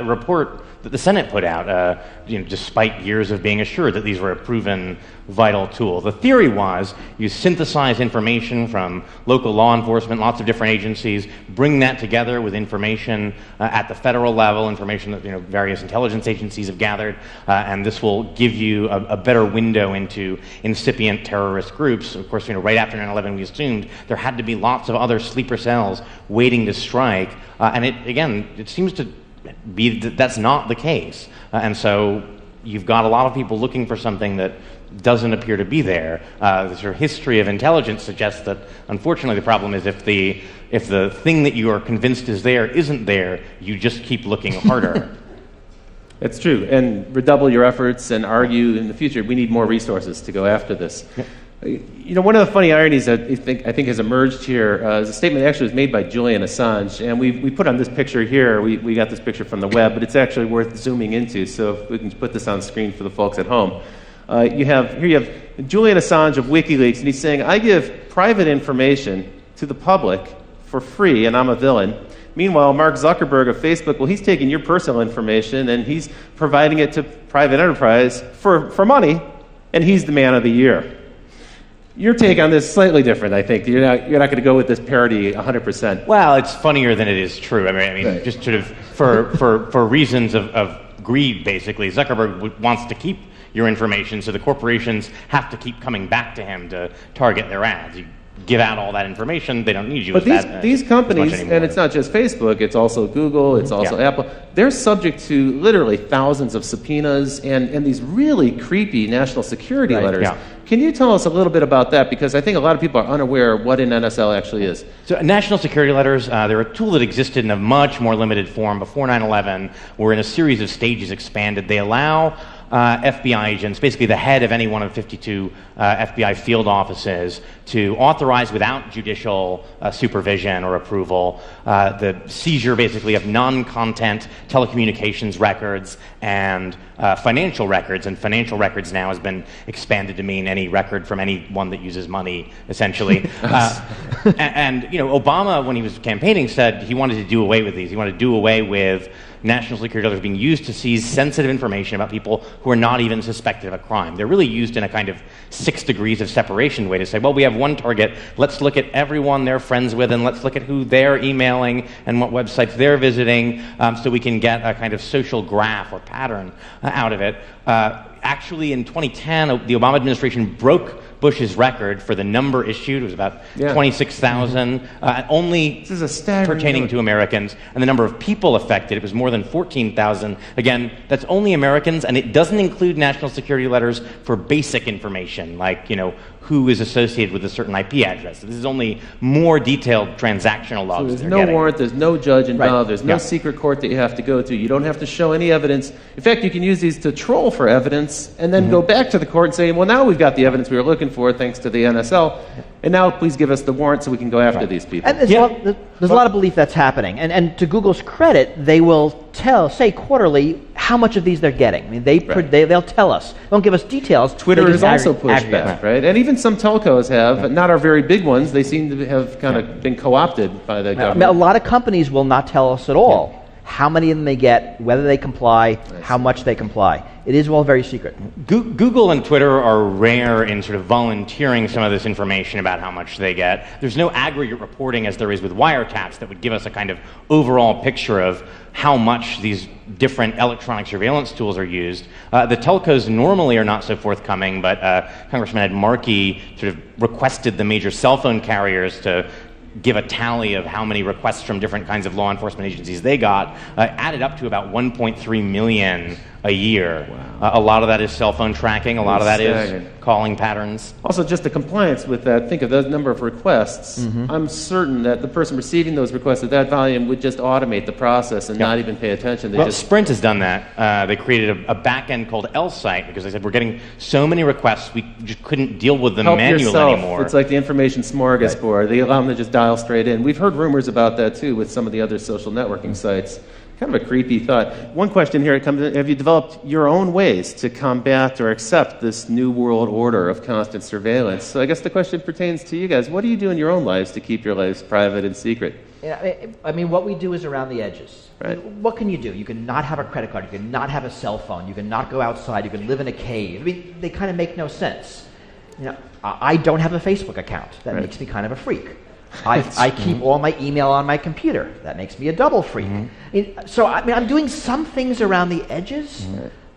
report that the Senate put out, despite years of being assured that these were a proven vital tool. The theory was you synthesize information from local law enforcement, lots of different agencies, bring that together with information at the federal level, information that various intelligence agencies have gathered, and this will give you a better window into incipient terrorist groups. Of course, right after 9/11, we assumed there had to be lots of other sleeper cells waiting to strike, and it seems to be that's not the case, and so you've got a lot of people looking for something that doesn't appear to be there. The sort of history of intelligence suggests that, unfortunately, the problem is if the thing that you are convinced is there isn't there, you just keep looking harder. It's true, and redouble your efforts and argue in the future. We need more resources to go after this. Yeah. One of the funny ironies that I think has emerged here is a statement that actually was made by Julian Assange, and we put on this picture here. We got this picture from the web, but it's actually worth zooming into. So if we can put this on screen for the folks at home, you have Julian Assange of WikiLeaks, and he's saying, "I give private information to the public for free, and I'm a villain." Meanwhile, Mark Zuckerberg of Facebook, well, he's taking your personal information and he's providing it to private enterprise for money, and he's the man of the year. Your take on this is slightly different, I think. You're not going to go with this parody 100%. Well, it's funnier than it is true. I mean, right. Just sort of for reasons of greed, basically. Zuckerberg wants to keep your information, so the corporations have to keep coming back to him to target their ads. You give out all that information, they don't need you. But these companies, and it's not just Facebook, it's also Google, it's also Apple, they're subject to literally thousands of subpoenas and these really creepy national security letters. Yeah. Can you tell us a little bit about that? Because I think a lot of people are unaware of what an NSL actually is. So national security letters, they're a tool that existed in a much more limited form before 9/11, were in a series of stages expanded. They allow FBI agents, basically the head of any one of 52 FBI field offices, to authorize without judicial supervision or approval the seizure basically of non-content telecommunications records and financial records. And financial records now has been expanded to mean any record from anyone that uses money, essentially. and Obama, when he was campaigning, said he wanted to do away with these. He wanted to do away with national security letters being used to seize sensitive information about people who are not even suspected of a crime. They're really used in a kind of 6 degrees of separation way to say, well, we have one target, let's look at everyone they're friends with and let's look at who they're emailing and what websites they're visiting, so we can get a kind of social graph or pattern out of it. Actually, in 2010, the Obama administration broke Bush's record for the number issued. It was about 26,000, only pertaining to Americans. And the number of people affected, it was more than 14,000. Again, that's only Americans, and it doesn't include national security letters for basic information, like, who is associated with a certain IP address. This is only more detailed transactional logs. So there's no warrant, there's no judge involved, there's no secret court that you have to go to. You don't have to show any evidence. In fact, you can use these to troll for evidence and then go back to the court and say, well, now we've got the evidence we were looking for thanks to the NSL, and now please give us the warrant so we can go after these people. And there's a lot of belief that's happening. And to Google's credit, they will say quarterly how much of these they're getting. I mean, they'll tell us. They don't give us details. Twitter has also pushed back, right? And even some telcos have, not our very big ones, they seem to have kind of been co-opted by the government. A lot of companies will not tell us at all how many of them they get, whether they comply, how much they comply. It is all very secret. Google and Twitter are rare in sort of volunteering some of this information about how much they get. There's no aggregate reporting as there is with wiretaps that would give us a kind of overall picture of how much these different electronic surveillance tools are used. The telcos normally are not so forthcoming, but Congressman Ed Markey sort of requested the major cell phone carriers to give a tally of how many requests from different kinds of law enforcement agencies they got, added up to about 1.3 million a year. Wow. A lot of that is cell phone tracking. A lot of that is calling patterns. Also, just the compliance with that, think of the number of requests. I'm certain that the person receiving those requests at that volume would just automate the process and not even pay attention. Well, Sprint has done that. They created a back-end called L-Site because they said, we're getting so many requests, we just couldn't deal with them manually anymore. It's like the information smorgasbord. They allow them to just dial straight in. We've heard rumors about that, too, with some of the other social networking sites. Kind of a creepy thought. One question here comes in, have you developed your own ways to combat or accept this new world order of constant surveillance? So I guess the question pertains to you guys. What do you do in your own lives to keep your lives private and secret? I mean, what we do is around the edges. Right. What can you do? You can not have a credit card. You can not have a cell phone. You can not go outside. You can live in a cave. I mean, they kind of make no sense. I don't have a Facebook account. That makes me kind of a freak. I keep all my email on my computer. That makes me a double freak. So I'm doing some things around the edges,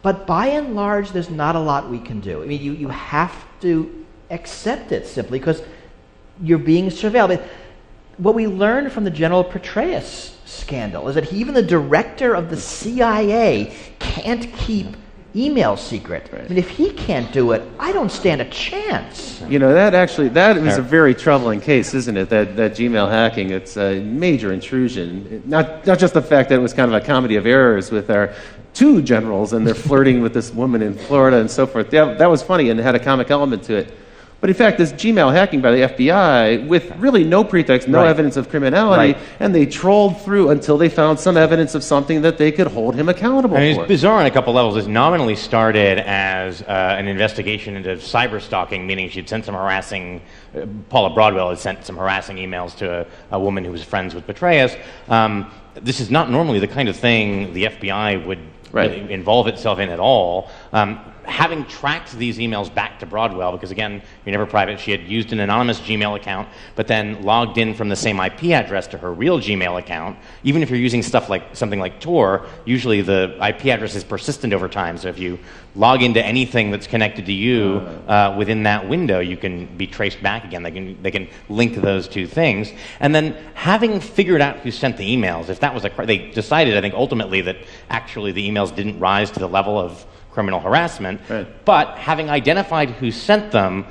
but by and large, there's not a lot we can do. I mean, you have to accept it simply because you're being surveilled. What we learned from the General Petraeus scandal is that even the director of the CIA can't keep email secret. I mean, if he can't do it, I don't stand a chance. That is a very troubling case, isn't it? That Gmail hacking, it's a major intrusion. Not just the fact that it was kind of a comedy of errors with our two generals and they're flirting with this woman in Florida and so forth. That was funny and had a comic element to it. But in fact, this Gmail hacking by the FBI, with really no pretext, no evidence of criminality, and they trolled through until they found some evidence of something that they could hold him accountable for. It's bizarre on a couple levels. It nominally started as an investigation into cyber stalking, meaning she'd sent some harassing, Paula Broadwell had sent some harassing emails to a woman who was friends with Petraeus. This is not normally the kind of thing the FBI would involve itself in at all. Having tracked these emails back to Broadwell, because again, you're never private, she had used an anonymous Gmail account, but then logged in from the same IP address to her real Gmail account. Even if you're using stuff like something like Tor, usually the IP address is persistent over time. So if you log into anything that's connected to you within that window, you can be traced back again. They can link those two things. And then having figured out who sent the emails, if that was they decided, I think, ultimately that actually the emails didn't rise to the level of criminal harassment, but having identified who sent them,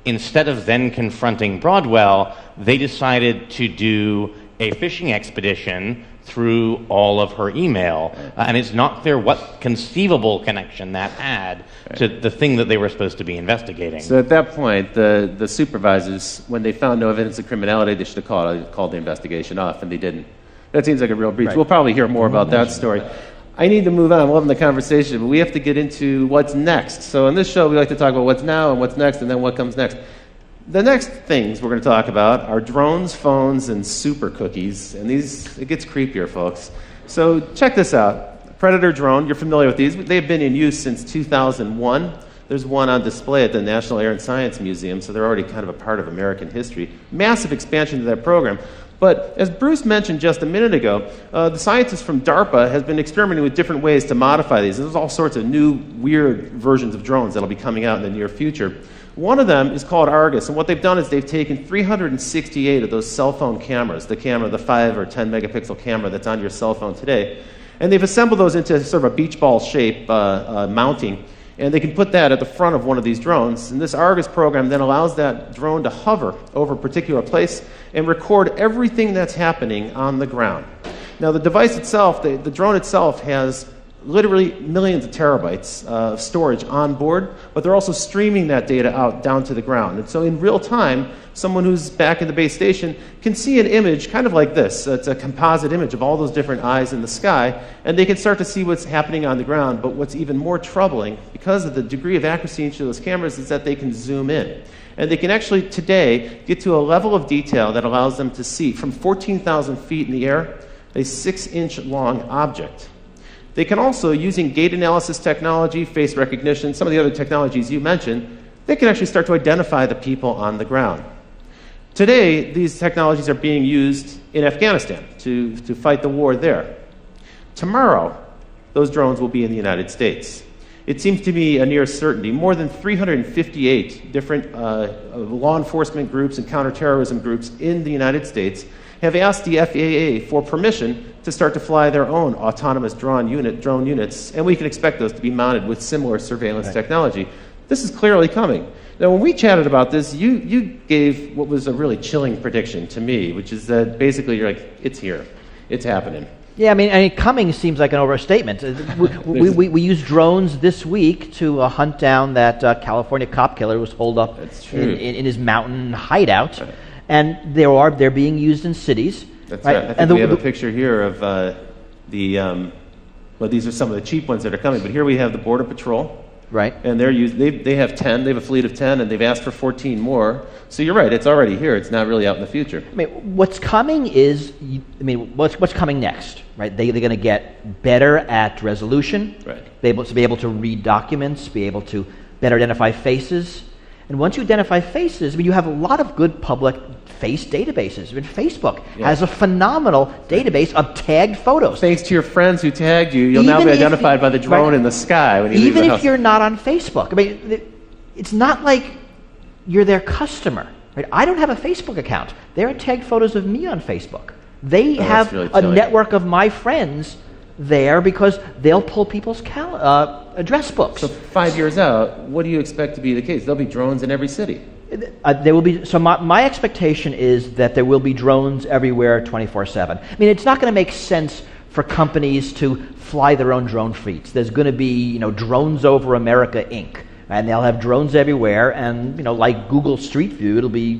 instead of then confronting Broadwell, they decided to do a phishing expedition through all of her email. And it's not clear what conceivable connection that had to the thing that they were supposed to be investigating. So at that point, the supervisors, when they found no evidence of criminality, they should have called the investigation off, and they didn't. That seems like a real breach. We'll probably hear more about that story. I need to move on. I'm loving the conversation, but we have to get into what's next. So in this show, we like to talk about what's now and what's next, and then what comes next. The next things we're going to talk about are drones, phones, and super cookies. And it gets creepier, folks. So check this out. Predator drone, you're familiar with these. They've been in use since 2001. There's one on display at the National Air and Science Museum, so they're already kind of a part of American history. Massive expansion to that program. But as Bruce mentioned just a minute ago, the scientists from DARPA have been experimenting with different ways to modify these. There's all sorts of new, weird versions of drones that'll be coming out in the near future. One of them is called Argus, and what they've done is they've taken 368 of those cell phone cameras, the 5 or 10 megapixel camera that's on your cell phone today, and they've assembled those into sort of a beach ball shape mounting. And they can put that at the front of one of these drones. And this Argus program then allows that drone to hover over a particular place and record everything that's happening on the ground. Now, the device itself, the drone itself, has literally millions of terabytes of storage on board, but they're also streaming that data out down to the ground. And so in real time, someone who's back in the base station can see an image kind of like this. It's a composite image of all those different eyes in the sky, and they can start to see what's happening on the ground. But what's even more troubling, because of the degree of accuracy in each of those cameras, is that they can zoom in. And they can actually, today, get to a level of detail that allows them to see, from 14,000 feet in the air, a 6-inch long object. They can also, using gait analysis technology, face recognition, some of the other technologies you mentioned, they can actually start to identify the people on the ground. Today, these technologies are being used in Afghanistan to fight the war there. Tomorrow, those drones will be in the United States. It seems to me a near certainty. More than 358 different law enforcement groups and counterterrorism groups in the United States have asked the FAA for permission to start to fly their own autonomous drone units, and we can expect those to be mounted with similar surveillance technology. This is clearly coming. Now, when we chatted about this, you gave what was a really chilling prediction to me, which is that basically you're like, it's here. It's happening. Yeah, I mean coming seems like an overstatement. We used drones this week to hunt down that California cop killer who was holed up in his mountain hideout. Right. And they're being used in cities. That's right. I think we have a picture here of well, these are some of the cheap ones that are coming, but here we have the Border Patrol. Right. And they have 10, they have a fleet of 10, and they've asked for 14 more. So you're right, it's already here, it's not really out in the future. I mean, what's coming is, what's coming next, right? They're going to get better at resolution, right. Be able to read documents, be able to better identify faces. And once you identify faces, you have a lot of good public face databases. Facebook has a phenomenal database of tagged photos. Thanks to your friends who tagged you, you'll now be identified by the drone in the sky when you leave the house. Even if you're not on Facebook. I mean, it's not like you're their customer. Right? I don't have a Facebook account. There are tagged photos of me on Facebook. They have really a network of my friends there because they'll pull people's address books. So 5 years out, what do you expect to be the case? There'll be drones in every city. There will be. So my expectation is that there will be drones everywhere 24/7. I mean, it's not going to make sense for companies to fly their own drone fleets. There's going to be, Drones Over America, Inc., and they'll have drones everywhere. And like Google Street View, it'll be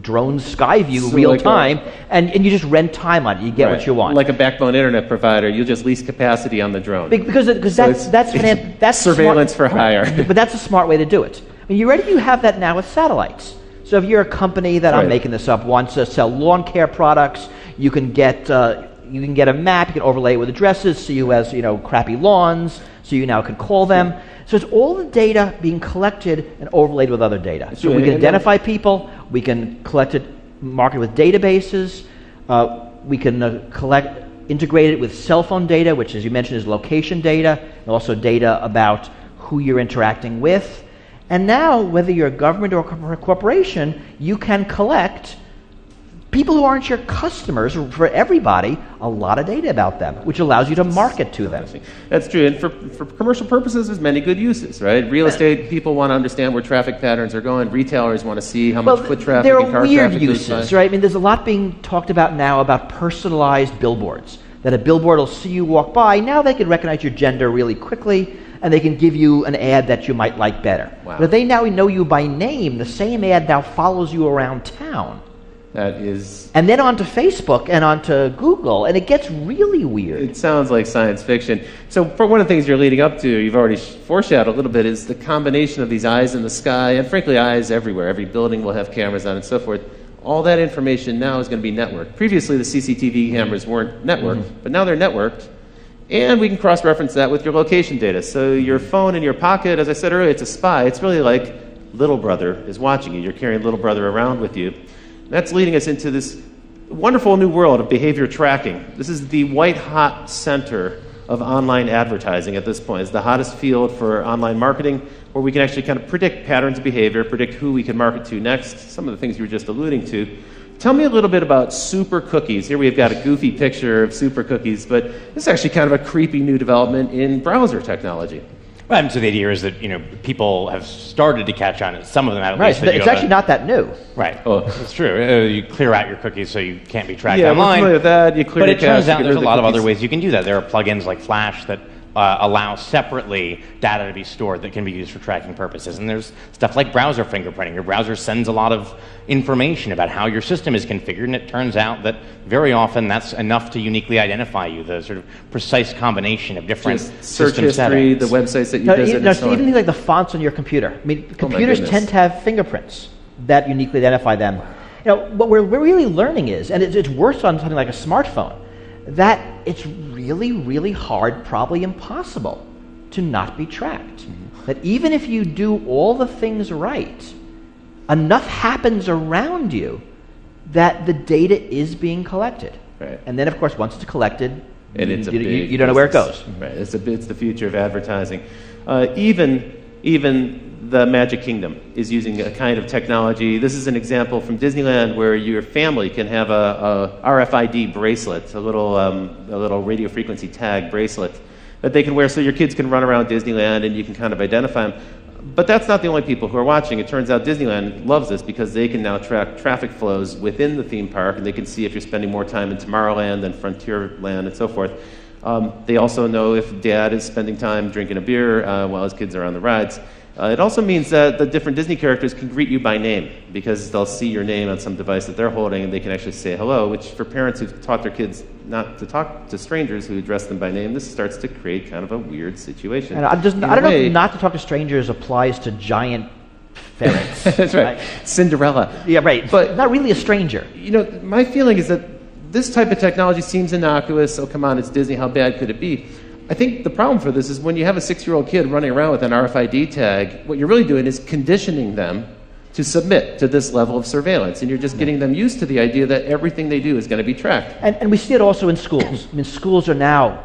drones sky view real time, and you just rent time on it. You get what you want. Like a backbone internet provider, you'll just lease capacity on the drone. Because that's surveillance for hire. But that's a smart way to do it. I mean, you have that now with satellites. So if you're a company that, I'm making this up, wants to sell lawn care products, you can get a map, you can overlay it with addresses, see who has crappy lawns, so you now can call them. So it's all the data being collected and overlaid with other data. So we can identify people, we can collect it, market it with databases, we can integrate it with cell phone data, which, as you mentioned, is location data, and also data about who you're interacting with. And now, whether you're a government or a corporation, you can collect people who aren't your customers, for everybody, a lot of data about them, which allows you to market to them. That's true. And for commercial purposes, there's many good uses, right? Real estate people want to understand where traffic patterns are going. Retailers want to see how much foot traffic and car traffic. There are weird uses, right? I mean, there's a lot being talked about now about personalized billboards, that a billboard will see you walk by. Now they can recognize your gender really quickly, and they can give you an ad that you might like better. Wow. But if they now know you by name, the same ad now follows you around town. That is... And then onto Facebook and onto Google, and it gets really weird. It sounds like science fiction. So for one of the things you're leading up to, you've already foreshadowed a little bit, is the combination of these eyes in the sky, and frankly eyes everywhere. Every building will have cameras on and so forth. All that information now is going to be networked. Previously, the CCTV cameras weren't networked, but now they're networked. And we can cross-reference that with your location data. So your phone in your pocket, as I said earlier, it's a spy. It's really like little brother is watching you. You're carrying little brother around with you. That's leading us into this wonderful new world of behavior tracking. This is the white-hot center of online advertising at this point. It's the hottest field for online marketing, where we can actually kind of predict patterns of behavior, predict who we can market to next, some of the things you were just alluding to. Tell me a little bit about super cookies. Here we've got a goofy picture of super cookies, but this is actually kind of a creepy new development in browser technology. Well, so the idea is that people have started to catch on. Some of them, at least. Right, it's actually not that new. Right. Oh, it's true. You clear out your cookies so you can't be tracked online. Yeah, we're familiar with that. You clear but your it turns cache, out there's a lot of other ways you can do that. There are plugins like Flash that allow separately data to be stored that can be used for tracking purposes. And there's stuff like browser fingerprinting. Your browser sends a lot of information about how your system is configured, and it turns out that very often that's enough to uniquely identify you, the sort of precise combination of different search system history, settings. the websites that you visit, and so on. Even things like the fonts on your computer. I mean, computers tend to have fingerprints that uniquely identify them. What we're really learning is, and it's worse on something like a smartphone, that it's really, really hard, probably impossible, to not be tracked. That even if you do all the things right, enough happens around you that the data is being collected. Right. And then, of course, once it's collected, and you don't know where it goes. Right. It's the future of advertising. Even the Magic Kingdom is using a kind of technology. This is an example from Disneyland where your family can have a RFID bracelet, a little radio frequency tag bracelet that they can wear, so your kids can run around Disneyland and you can kind of identify them. But that's not the only people who are watching. It turns out Disneyland loves this because they can now track traffic flows within the theme park, and they can see if you're spending more time in Tomorrowland than Frontierland and so forth. They also know if dad is spending time drinking a beer while his kids are on the rides. It also means that the different Disney characters can greet you by name because they'll see your name on some device that they're holding, and they can actually say hello, which for parents who've taught their kids not to talk to strangers who address them by name, this starts to create kind of a weird situation. And I don't know if not to talk to strangers applies to giant ferrets. That's right. Cinderella. Yeah, right. But not really a stranger. You know, my feeling is that this type of technology seems innocuous. Oh, come on, it's Disney. How bad could it be? I think the problem for this is when you have a 6-year-old kid running around with an RFID tag, what you're really doing is conditioning them to submit to this level of surveillance. And you're just getting them used to the idea that everything they do is going to be tracked. And we see it also in schools. I mean, schools are now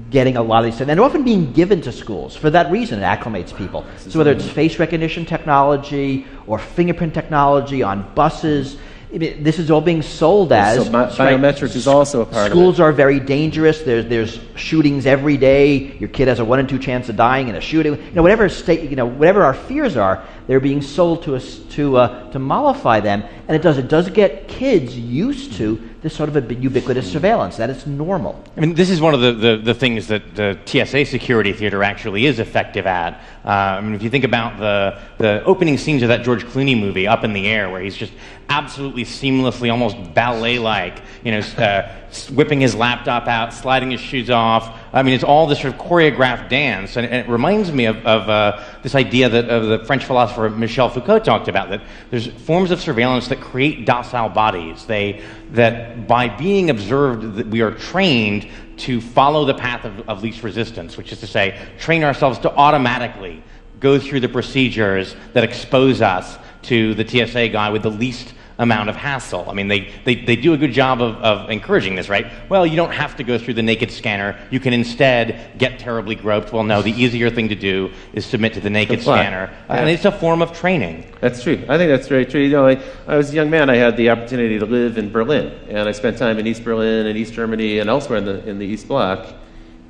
getting a lot of these things. And they're often being given to schools. For that reason, it acclimates people. So whether it's face recognition technology or fingerprint technology on buses, this is all being sold as... So biometrics is also a part of it. Schools are very dangerous. There's shootings every day. Your kid has a 1 in 2 chance of dying in a shooting. Whatever our fears are, they're being sold to us to mollify them. And it does get kids used to this sort of a ubiquitous surveillance. That it's normal. I mean, this is one of the things that the TSA security theater actually is effective at. I mean, if you think about the opening scenes of that George Clooney movie, Up in the Air, where he's just absolutely seamlessly, almost ballet-like, whipping his laptop out, sliding his shoes off. I mean, it's all this sort of choreographed dance, and it reminds me of this idea that of the French philosopher Michel Foucault talked about, that there's forms of surveillance that create docile bodies. That by being observed, that we are trained to follow the path of least resistance, which is to say, train ourselves to automatically go through the procedures that expose us to the TSA guy with the least amount of hassle. I mean, they do a good job of encouraging this, right? Well, you don't have to go through the naked scanner. You can instead get terribly groped. Well, no, the easier thing to do is submit to the naked scanner. Yeah. And it's a form of training. That's true. I think that's very true. You know, I was a young man. I had the opportunity to live in Berlin, and I spent time in East Berlin and East Germany and elsewhere in the East Bloc.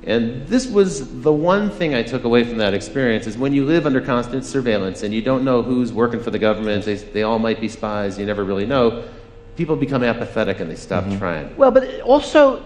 And this was the one thing I took away from that experience, is when you live under constant surveillance and you don't know who's working for the government, they all might be spies, you never really know, people become apathetic and they stop trying. Well, but also,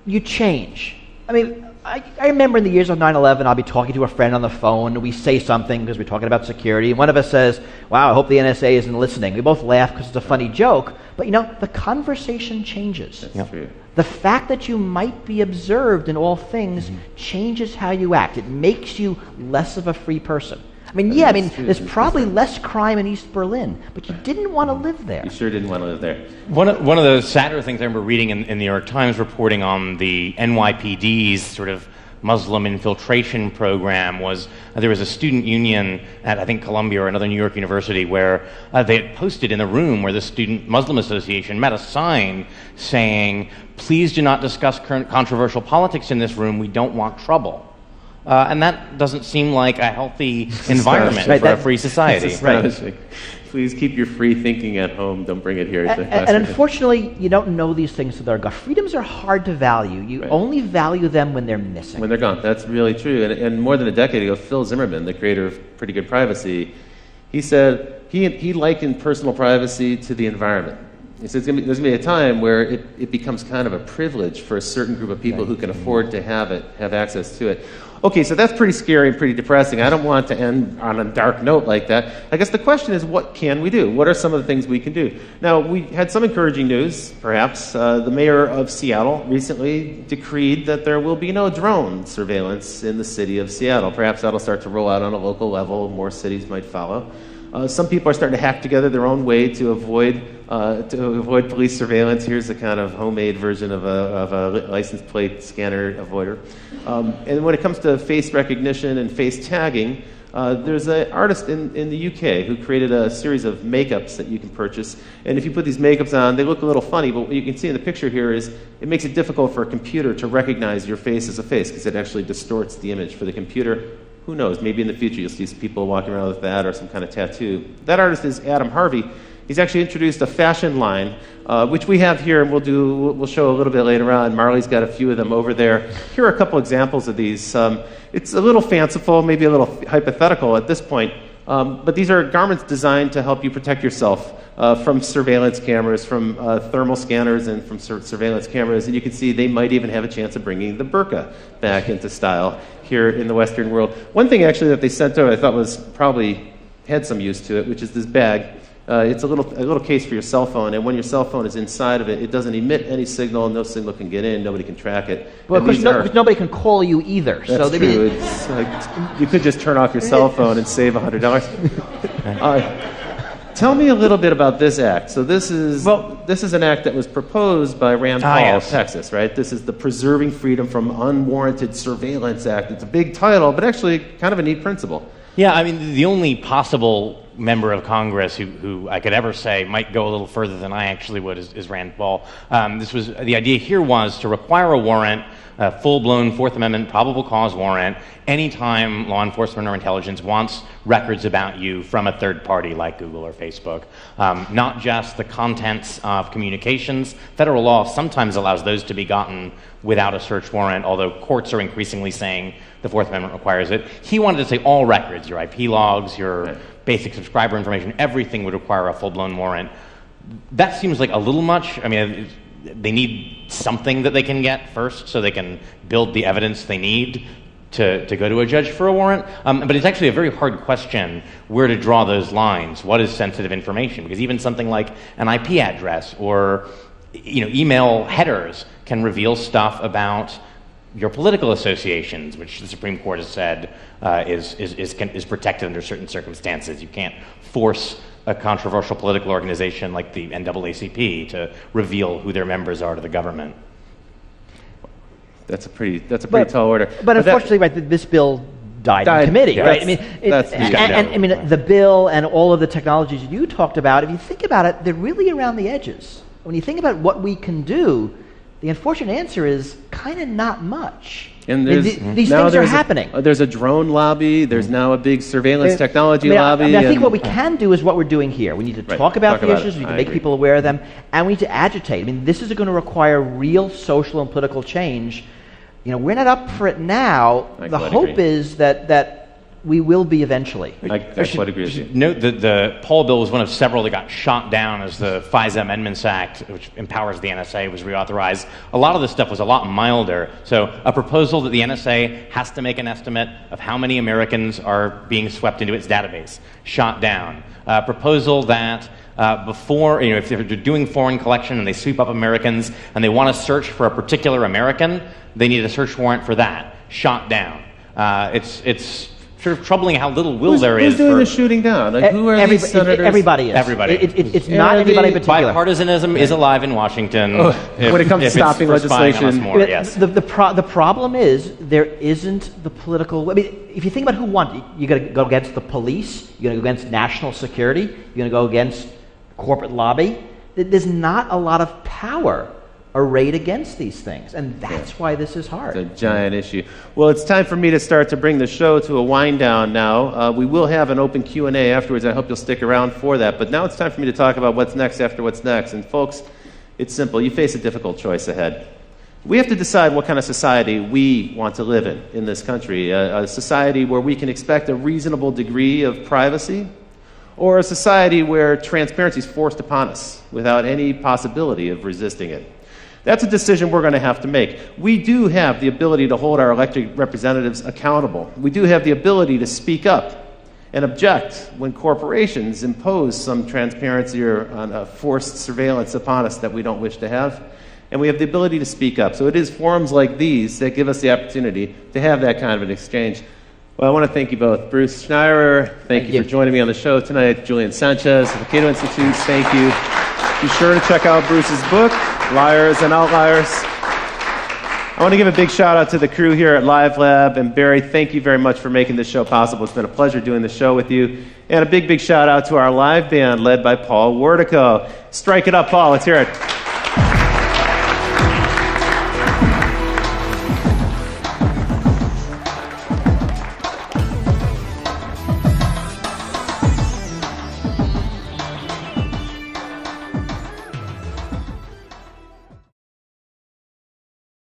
you change. I mean, I remember in the years of 9/11, I'll be talking to a friend on the phone, and we say something because we're talking about security, and one of us says, wow, I hope the NSA isn't listening. We both laugh because it's a funny joke, but the conversation changes. That's true. The fact that you might be observed in all things changes how you act. It makes you less of a free person. I mean, there's probably less crime in East Berlin, but you didn't want to live there. You sure didn't want to live there. One of the sadder things I remember reading in the New York Times reporting on the NYPD's sort of Muslim infiltration program was there was a student union at, I think, Columbia or another New York university where they had posted in the room where the Student Muslim Association met a sign saying, please do not discuss current controversial politics in this room, we don't want trouble. And that doesn't seem like a healthy environment for a free society. Right. Please keep your free thinking at home. Don't bring it here. And unfortunately, you don't know these things till they're gone. Freedoms are hard to value. You only value them when they're missing. When they're gone. That's really true. And more than a decade ago, Phil Zimmerman, the creator of Pretty Good Privacy, he said he likened personal privacy to the environment. He says there's going to be a time where it becomes kind of a privilege for a certain group of people who can afford to have access to it. Okay, so that's pretty scary and pretty depressing. I don't want to end on a dark note like that. I guess the question is, what can we do? What are some of the things we can do? Now, we had some encouraging news, perhaps. The mayor of Seattle recently decreed that there will be no drone surveillance in the city of Seattle. Perhaps that'll start to roll out on a local level. More cities might follow. Some people are starting to hack together their own way to avoid police surveillance. Here's a kind of homemade version of a license plate scanner avoider. And when it comes to face recognition and face tagging, there's an artist in the UK who created a series of makeups that you can purchase. And if you put these makeups on, they look a little funny, but what you can see in the picture here is it makes it difficult for a computer to recognize your face as a face because it actually distorts the image for the computer. Who knows? Maybe in the future you'll see people walking around with that or some kind of tattoo. That artist is Adam Harvey. He's actually introduced a fashion line, which we have here, and we'll show a little bit later on. Marley's got a few of them over there. Here are a couple examples of these. It's a little fanciful, maybe a little hypothetical at this point, but these are garments designed to help you protect yourself from surveillance cameras, from thermal scanners, and from surveillance cameras. And you can see they might even have a chance of bringing the burqa back into style here in the Western world. One thing actually that they sent out I thought was probably had some use to it, which is this bag. It's a little case for your cell phone, and when your cell phone is inside of it, it doesn't emit any signal. No signal can get in. Nobody can track it. Well, of course, nobody can call you either. That's so true. It's like, you could just turn off your cell phone and save $100. Tell me a little bit about this act. So this is an act that was proposed by Rand Paul of Texas, right? This is the Preserving Freedom from Unwarranted Surveillance Act. It's a big title, but actually kind of a neat principle. Yeah, I mean, the only possible member of Congress who I could ever say might go a little further than I actually would is Rand Paul. The idea here was to require a warrant, a full-blown Fourth Amendment probable cause warrant, anytime law enforcement or intelligence wants records about you from a third party like Google or Facebook. Not just the contents of communications. Federal law sometimes allows those to be gotten without a search warrant, although courts are increasingly saying the Fourth Amendment requires it. He wanted to say all records, your IP logs, your basic subscriber information, everything would require a full-blown warrant. That seems like a little much. I mean, they need something that they can get first so they can build the evidence they need to go to a judge for a warrant. But it's actually a very hard question where to draw those lines. What is sensitive information? Because even something like an IP address or email headers can reveal stuff about your political associations, which the Supreme Court has said is protected under certain circumstances. You can't force a controversial political organization like the NAACP to reveal who their members are to the government. That's a pretty tall order. But unfortunately, right, this bill died in committee, right? I mean, the bill and all of the technologies you talked about, if you think about it, they're really around the edges. When you think about what we can do, the unfortunate answer is kind of not much. And these things are happening. There's a drone lobby. There's now a big surveillance technology lobby. I think what we can do is what we're doing here. We need to talk about the issues. We need to make people aware of them. And we need to agitate. I mean, this is going to require real social and political change. We're not up for it now. The hope is that we will be eventually. I quite agree with you. Note that the Paul bill was one of several that got shot down as the FISA Amendments Act, which empowers the NSA, was reauthorized. A lot of this stuff was a lot milder. So a proposal that the NSA has to make an estimate of how many Americans are being swept into its database, shot down. A proposal that before, if they're doing foreign collection and they sweep up Americans and they want to search for a particular American, they need a search warrant for that, shot down. It's sort of troubling how little will there is. Who's doing the shooting down? Like, who are these senators? Everybody is. Everybody. It's not anybody particular. Bipartisanism is alive in Washington. When it comes to stopping legislation. The problem is there isn't the political. I mean, if you think about who won, you're going to go against the police. You're going to go against national security. You're going to go against corporate lobby. There's not a lot of power arrayed against these things, and that's why this is hard. It's a giant issue. Well, it's time for me to start to bring the show to a wind down now. We will have an open Q&A afterwards. I hope you'll stick around for that. But now it's time for me to talk about what's next after what's next. And folks, it's simple. You face a difficult choice ahead. We have to decide what kind of society we want to live in this country. A society where we can expect a reasonable degree of privacy, or a society where transparency is forced upon us without any possibility of resisting it. That's a decision we're going to have to make. We do have the ability to hold our elected representatives accountable. We do have the ability to speak up and object when corporations impose some transparency or forced surveillance upon us that we don't wish to have. And we have the ability to speak up. So it is forums like these that give us the opportunity to have that kind of an exchange. Well, I want to thank you both. Bruce Schneier, thank you for joining me on the show tonight. Julian Sanchez of the Cato Institute, thank you. Be sure to check out Bruce's book, Liars and Outliers. I want to give a big shout out to the crew here at Live Lab. And Barry, thank you very much for making this show possible. It's been a pleasure doing the show with you. And a big shout out to our live band led by Paul Wertico. Strike it up, Paul. Let's hear it.